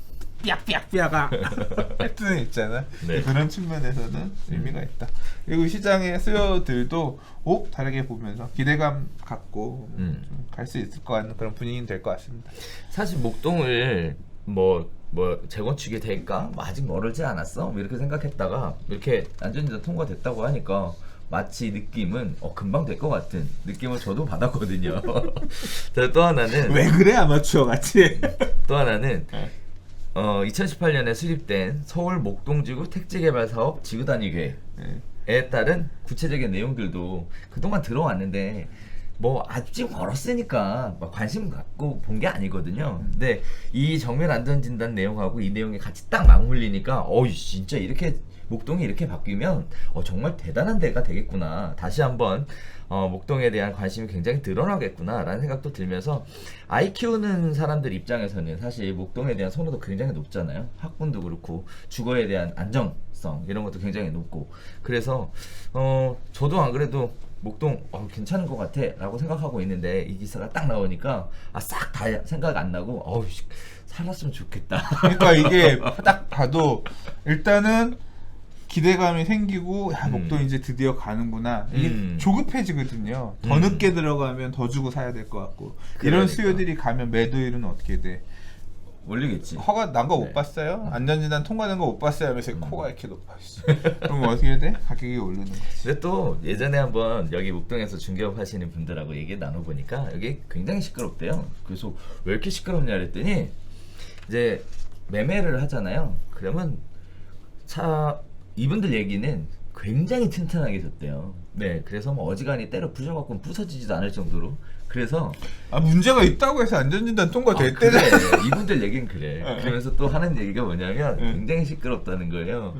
삐약삐약삐약아 하여튼 있잖아. 네. 그런 측면에서는 의미가 있다. 그리고 시장의 수요들도 다르게 보면서 기대감 갖고 갈 수 있을 것 같은 그런 분위기는 될 것 같습니다. 사실 목동을 뭐 재건축이 될까? 아직 멀지 않았어? 뭐 이렇게 생각했다가 이렇게 안전진단 통과됐다고 하니까 마치 느낌은 금방 될 것 같은 느낌을 저도 받았거든요. 또 하나는 왜 그래 아마추어 같이? 또 하나는 2018년에 수립된 서울 목동지구 택지개발 사업 지구단위 계획에 따른 구체적인 내용들도 그동안 들어왔는데 뭐 아직 멀었으니까 막 관심 갖고 본 게 아니거든요. 근데 이 정면 안전진단 내용하고 이 내용이 같이 딱 맞물리니까 진짜 이렇게 목동이 이렇게 바뀌면 정말 대단한 데가 되겠구나. 다시 한번 목동에 대한 관심이 굉장히 늘어나겠구나 라는 생각도 들면서, 아이 키우는 사람들 입장에서는 사실 목동에 대한 선호도 굉장히 높잖아요. 학군도 그렇고 주거에 대한 안정성 이런 것도 굉장히 높고, 그래서 저도 안 그래도 목동 괜찮은 것 같아 라고 생각하고 있는데, 이 기사가 딱 나오니까 싹 다 생각 안 나고 살았으면 좋겠다. 그러니까 이게 딱 봐도 일단은 기대감이 생기고, 목동 이제 드디어 가는구나. 이게 조급해지거든요. 더 늦게 들어가면 더 주고 사야 될 것 같고. 이런 수요들이 가면 매도율은 어떻게 돼? 올리겠지. 허가 난 거 못 봤어요? 안전진단 통과된 거 못 봤어요? 하면서 코가 이렇게 높아. 그럼 어떻게 돼? 가격이 오르는 거지. 근데 또 예전에 한번 여기 목동에서 중개업 하시는 분들하고 얘기 나눠보니까 여기 굉장히 시끄럽대요. 그래서 왜 이렇게 시끄럽냐 그랬더니, 이제 매매를 하잖아요. 그러면 이분들 얘기는 굉장히 튼튼하게 졌대요. 네, 그래서 뭐 어지간히 때려 부셔갖고 부서지지도 않을 정도로. 그래서 문제가 있다고 해서 안전진단 통과됐대잖아. 그래. 이분들 얘기는 그래. 그러면서 또 하는 얘기가 뭐냐면 굉장히 시끄럽다는 거예요.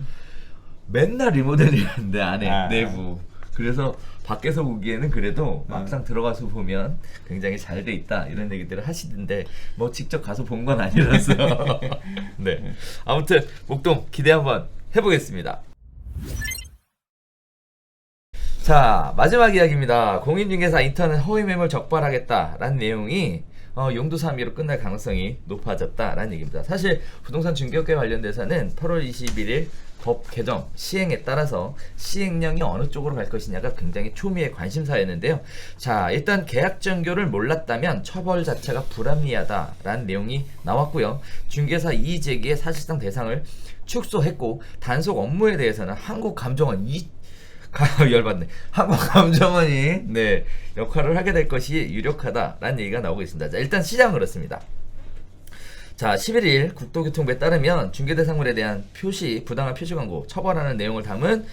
맨날 리모델링 하는데 안에 내부. 그래서 밖에서 보기에는 그래도 막상 들어가서 보면 굉장히 잘 돼 있다 이런 얘기들을 하시던데, 뭐 직접 가서 본 건 아니라서. 네, 아무튼 목동 기대 한번 해보겠습니다. 자, 마지막 이야기입니다. 공인중개사 인터넷 허위 매물 적발하겠다라는 내용이 용두사미로 끝날 가능성이 높아졌다라는 얘기입니다. 사실 부동산 중개업계 관련돼서는 8월 21일 법 개정 시행에 따라서 시행령이 어느 쪽으로 갈 것이냐가 굉장히 초미의 관심사였는데요. 자, 일단 계약 정교를 몰랐다면 처벌 자체가 불합리하다라는 내용이 나왔고요. 중개사 이의 제기의 사실상 대상을 축소했고, 단속 업무에 대해서는 한국감정원 열받네. 한국감정원이 역할을 하게 될 것이 유력하다라는 얘기가 나오고 있습니다. 자, 일단 시작은 그렇습니다. 자, 11일 국토교통부에 따르면 중개대상물에 대한 부당한 표시 광고 처벌하는 내용을 담은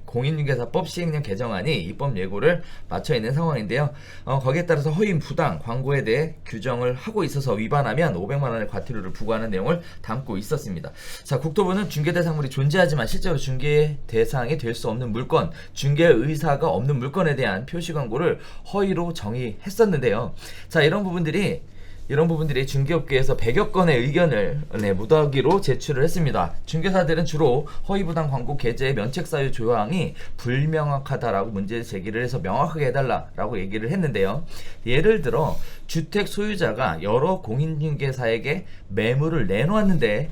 공인중개사법 시행령 개정안이 입법 예고를 마쳐 있는 상황인데요. 거기에 따라서 허위 부당 광고에 대해 규정을 하고 있어서 위반하면 500만 원의 과태료를 부과하는 내용을 담고 있었습니다. 자, 국토부는 중개대상물이 존재하지만 실제로 중개 대상이 될 수 없는 물건, 중개 의사가 없는 물건에 대한 표시 광고를 허위로 정의했었는데요. 자, 이런 부분들이 중개업계에서 100여 건의 의견을 무더기로 제출을 했습니다. 중개사들은 주로 허위부당 광고 게재의 면책사유 조항이 불명확하다라고 문제 제기를 해서 명확하게 해달라라고 얘기를 했는데요. 예를 들어 주택 소유자가 여러 공인중개사에게 매물을 내놓았는데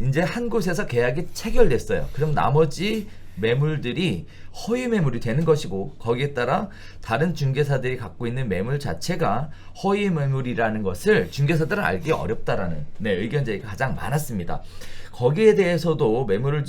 이제 한 곳에서 계약이 체결됐어요. 그럼 나머지 매물들이 허위 매물이 되는 것이고, 거기에 따라 다른 중개사들이 갖고 있는 매물 자체가 허위 매물이라는 것을 중개사들은 알기 어렵다라는 의견 제기가 가장 많았습니다. 거기에 대해서도 매물을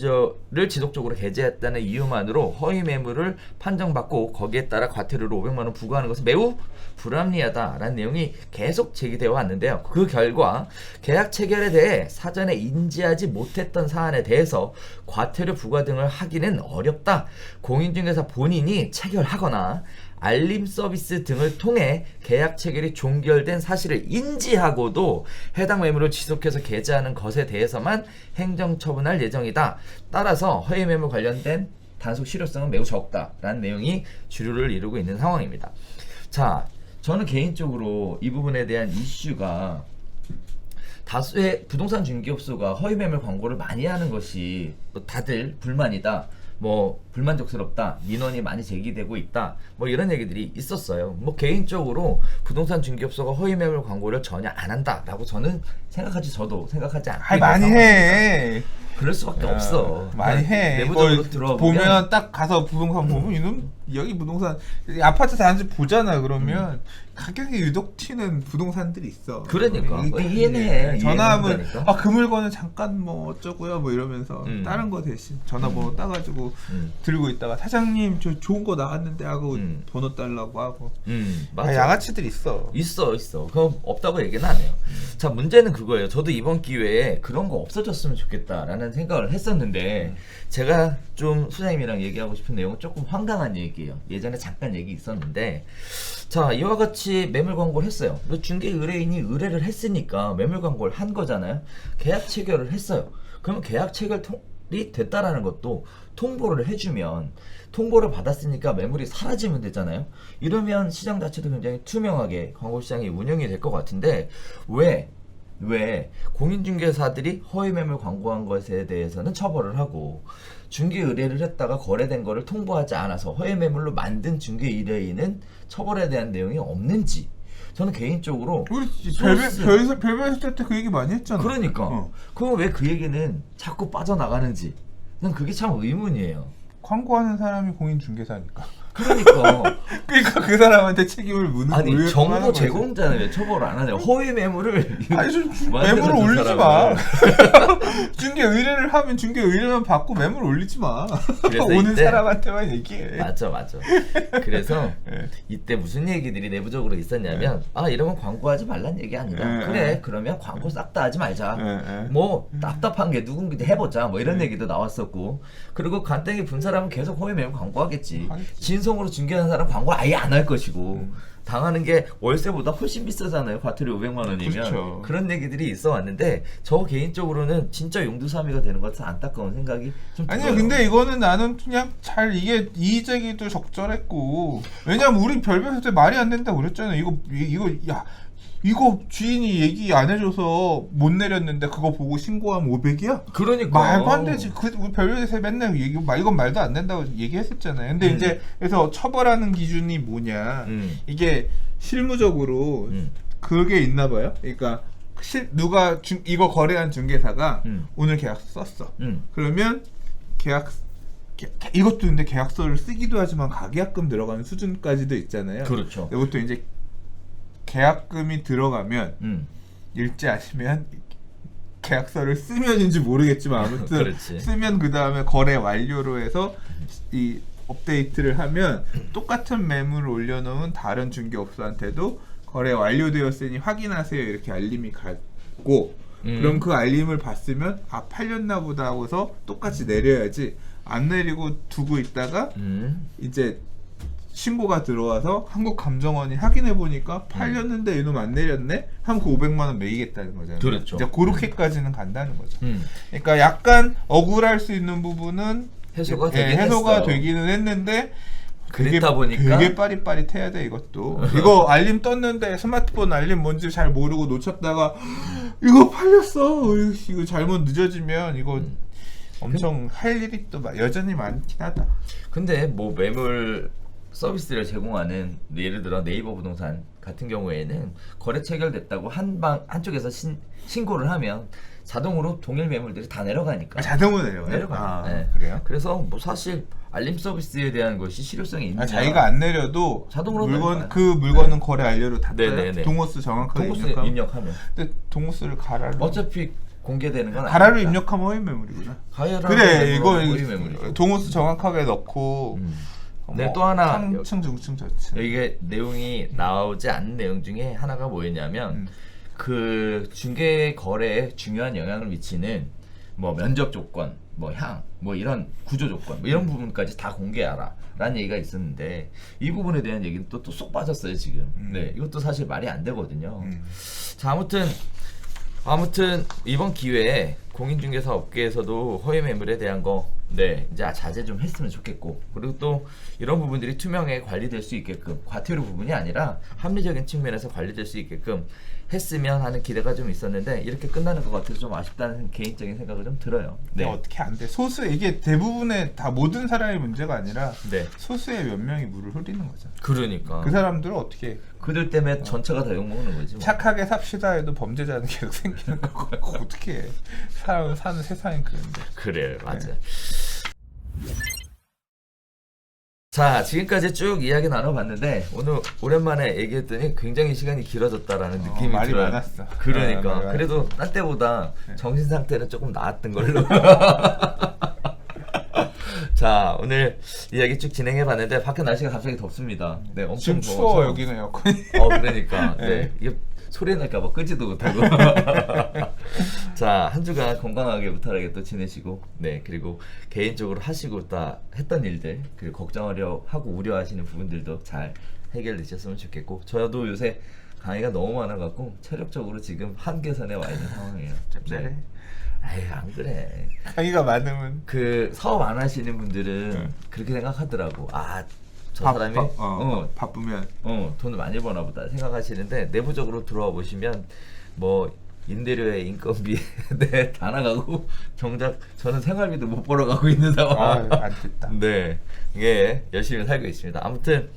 지속적으로 게재했다는 이유만으로 허위 매물을 판정받고 거기에 따라 과태료로 500만 원 부과하는 것은 매우 불합리하다라는 내용이 계속 제기되어 왔는데요. 그 결과 계약 체결에 대해 사전에 인지하지 못했던 사안에 대해서 과태료 부과 등을 하기는 어렵다. 공인중개사 본인이 체결하거나 알림 서비스 등을 통해 계약 체결이 종결된 사실을 인지하고도 해당 매물을 지속해서 게재하는 것에 대해서만 행정처분할 예정이다. 따라서 허위 매물 관련된 단속 실효성은 매우 적다라는 내용이 주류를 이루고 있는 상황입니다. 자, 저는 개인적으로 이 부분에 대한 이슈가, 다수의 부동산 중개업소가 허위 매물 광고를 많이 하는 것이 다들 불만이다, 불만족스럽다, 민원이 많이 제기되고 있다, 이런 얘기들이 있었어요. 개인적으로 부동산 중개업소가 허위 매물 광고를 전혀 안 한다라고 저도 생각하지 않고 많이 해. 그럴 수밖에 없어. 많이 해. 내부적으로 들어와 보면 딱 가서 부동산 보면 이놈 여기 부동산 아파트 단지 보잖아. 그러면 가격이 유독 튀는 부동산들이 있어. 그러니까 이해는 해. 전화하면 그 물건은 잠깐 어쩌고요 이러면서 다른 거 대신 전화번호 따가지고 들고 있다가 사장님 저 좋은 거 나왔는데 하고 번호 달라고 하고. 맞아. 양아치들 있어. 그럼 없다고 얘기는 안 해요. 자, 문제는 그거예요. 저도 이번 기회에 그런 거 없어졌으면 좋겠다라는 생각을 했었는데, 제가 좀 소장님이랑 얘기하고 싶은 내용은 조금 황당한 얘기예요. 예전에 잠깐 얘기 있었는데, 자, 이와 같이 매물 광고를 했어요. 그리고 중개 의뢰인이 의뢰를 했으니까 매물 광고를 한 거잖아요. 계약 체결을 했어요. 그러면 계약 체결이 됐다라는 것도 통보를 해주면, 통보를 받았으니까 매물이 사라지면 되잖아요. 이러면 시장 자체도 굉장히 투명하게 광고 시장이 운영이 될 것 같은데, 왜 공인중개사들이 허위 매물 광고한 것에 대해서는 처벌을 하고, 중개 의뢰를 했다가 거래된 거를 통보하지 않아서 허위 매물로 만든 중개 의뢰인은 처벌에 대한 내용이 없는지, 저는 개인적으로 우리 소스- 별별 때 그 얘기 많이 했잖아. 그러니까 그럼 왜 그 얘기는 자꾸 빠져나가는지, 난 그게 참 의문이에요. 광고하는 사람이 공인중개사니까. 그러니까 그러니까 그 사람한테 책임을 묻는 아니 거예요. 정보 제공자는 왜 처벌을 안 하냐? 허위 매물을 아니 좀 만들어준 매물을 올리지 사람을. 마. 중개 의뢰를 하면 중개 의뢰만 받고 매물 올리지 마. 그래서 오는 이때- 사람한테만 얘기해. 맞아. 그래서 예. 이때 무슨 얘기들이 내부적으로 있었냐면, 아 이러면 광고하지 말란 얘기 아니다. 예, 그래 예. 그러면 광고 싹 다 하지 말자. 예, 예. 뭐 답답한 게 누군지 해보자. 뭐 이런 얘기도 나왔었고, 그리고 간땡이 분 사람은 계속 허위 매물 광고하겠지. 하겠지. 진성으로 중개하는 사람 광고를 아예 안 할 것이고. 당하는 게 월세보다 훨씬 비싸잖아요. 과태료 500만 원이면. 그렇죠. 그런 얘기들이 있어 왔는데, 저 개인적으로는 진짜 용두사미가 되는 것 같아서 안타까운 생각이 좀 들어요. 아니야 근데 이거는 나는 그냥 잘 이게 이의제기도 적절했고, 왜냐면 우리 별별 때 말이 안 된다고 그랬잖아. 이거 주인이 얘기 안 해줘서 못 내렸는데 그거 보고 신고하면 500이야? 그러니까 말도 안 되지. 우리 별별에서 맨날 이건 말도 안 된다고 얘기했었잖아요. 근데 이제 그래서 처벌하는 기준이 뭐냐? 이게 실무적으로 그게 있나 봐요. 그러니까 누가 이거 거래한 중개사가 오늘 계약서 썼어. 그러면 이것도 근데 계약서를 쓰기도 하지만 가계약금 들어가는 수준까지도 있잖아요. 그렇죠. 근데 보통 이제 계약금이 들어가면 일지하시면 계약서를 쓰면인지 모르겠지만 아무튼 그렇지. 쓰면 그 다음에 거래 완료로 해서 이 업데이트를 하면 똑같은 매물을 올려놓은 다른 중개업소한테도 거래 완료되었으니 확인하세요 이렇게 알림이 가고, 그럼 그 알림을 봤으면 아 팔렸나 보다 하고서 똑같이 내려야지, 안 내리고 두고 있다가 이제 신고가 들어와서 한국감정원이 확인해 보니까 팔렸는데 이놈 안 내렸네? 하면 그 500만 원 매기겠다는 거잖아요. 그렇죠. 이제 그렇게까지는 간다는 거죠. 그러니까 약간 억울할 수 있는 부분은 해소가 예, 되긴 해소가 했어. 되기는 했는데 그랬다 보니까 되게 빠릿빠릿해야 돼 이것도. 이거 알림 떴는데 스마트폰 알림 뭔지 잘 모르고 놓쳤다가 이거 팔렸어. 이거 잘못 늦어지면 이거 엄청 할 일이 또 여전히 많긴 하다. 근데 뭐 매물 서비스를 제공하는 예를 들어 네이버 부동산 같은 경우에는 거래 체결됐다고 한쪽에서 신고를 하면 자동으로 동일 매물들이 다 내려가니까. 자동으로 내려가요? 내려가요. 아, 네. 그래요? 그래서 뭐 사실 알림 서비스에 대한 것이 실효성이 있느냐. 자기가 안 내려도 자동으로 그 물건은 거래 완료로 다 떠요? 네네네. 동호수 정확하게 동호수 입력하면? 입력하면. 근데 동호수를 가라로 어차피 공개되는 건 가라로 아니니까. 입력하면 허위 매물이구나. 가야로 그래 이거 허위 매물이죠. 동호수 정확하게 넣고 네, 또 하나 상층 중층 저층 이게 내용이 나오지 않는 내용 중에 하나가 뭐였냐면 그 중개 거래에 중요한 영향을 미치는 뭐 면적 조건, 뭐 향, 뭐 이런 구조 조건, 뭐 이런 부분까지 다 공개하라 라는 얘기가 있었는데, 이 부분에 대한 얘기는 또 쏙 빠졌어요 지금. 네, 이것도 사실 말이 안 되거든요. 자, 아무튼 이번 기회에 공인중개사 업계에서도 허위 매물에 대한 거 이제 자제 좀 했으면 좋겠고, 그리고 또 이런 부분들이 투명하게 관리될 수 있게끔, 과태료 부분이 아니라 합리적인 측면에서 관리될 수 있게끔 했으면 하는 기대가 좀 있었는데, 이렇게 끝나는 것 같아서 좀 아쉽다는 개인적인 생각이 좀 들어요. 네. 어떻게 안 돼? 소수 이게 대부분의 다 모든 사람의 문제가 아니라 네. 소수의 몇 명이 물을 흐리는 거죠. 그러니까 그 사람들은 어떻게 그들 때문에 전체가 다 욕먹는 거지 뭐. 착하게 삽시다 해도 범죄자는 계속 생기는 거고 그거 어떻게 해? 사는 세상이 그런데. 그래요, 맞아. 자, 지금까지 쭉 이야기 나눠봤는데 오늘 오랜만에 얘기했더니 굉장히 시간이 길어졌다라는 느낌이 말이 들어요. 많았어. 그러니까 말이 그래도 딴 때보다 정신 상태는 조금 나았던 걸로. 자, 오늘 이야기 쭉 진행해봤는데 밖에 날씨가 갑자기 덥습니다. 네, 엄청 지금 추워 더워서. 여기는 에어컨이. 그러니까 네. 이게 소리 날까봐 끄지도 못하고. 자, 한 주간 건강하게 무탈하게 또 지내시고, 네, 그리고 개인적으로 하시고 다 했던 일들, 그리고 걱정하려 하고 우려하시는 부분들도 잘 해결되셨으면 좋겠고 저도 요새 강의가 너무 많아갖고 체력적으로 지금 한계선에 와 있는 상황이에요. 짭짤해. 아유 안 그래. 강의가 많으면 그 사업 안 하시는 분들은 그렇게 생각하더라고. 아 저 사람이 바쁘면 돈을 많이 버나 보다 생각하시는데 내부적으로 들어와 보시면 뭐 임대료에 인건비 네, 다 나가고 정작 저는 생활비도 못 벌어가고 있는 상황. 안 됐다. 네, 이게 열심히 살고 있습니다. 아무튼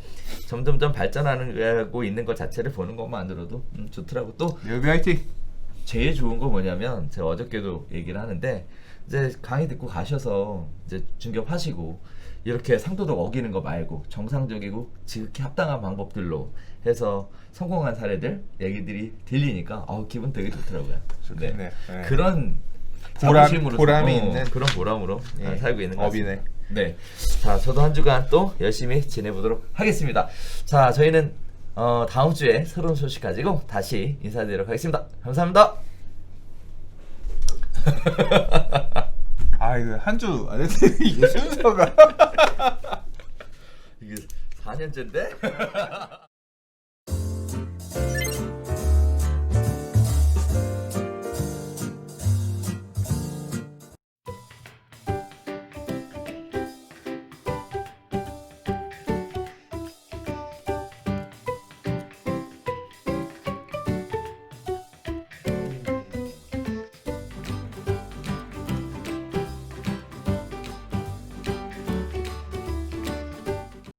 점점점 발전하고 있는 것 자체를 보는 것만으로도 좋더라고. 또 여비 화이팅. 제일 좋은 거 뭐냐면 제가 어저께도 얘기를 하는데 이제 강의 듣고 가셔서 이제 중개하시고 이렇게 상도덕 어기는 거 말고 정상적이고 지극히 합당한 방법들로 해서 성공한 사례들 얘기들이 들리니까 기분 되게 좋더라고요. 좋겠네. 네. 그런 보람이 있는 그런 보람으로 살고 있는 것 같습니다. 업이네. 네. 자, 저도 한 주간 또 열심히 지내보도록 하겠습니다. 자, 저희는 다음 주에 새로운 소식 가지고 다시 인사드리도록 하겠습니다. 감사합니다. 이거 한 주 안 했더니 이게 순서가 이게 4년째인데?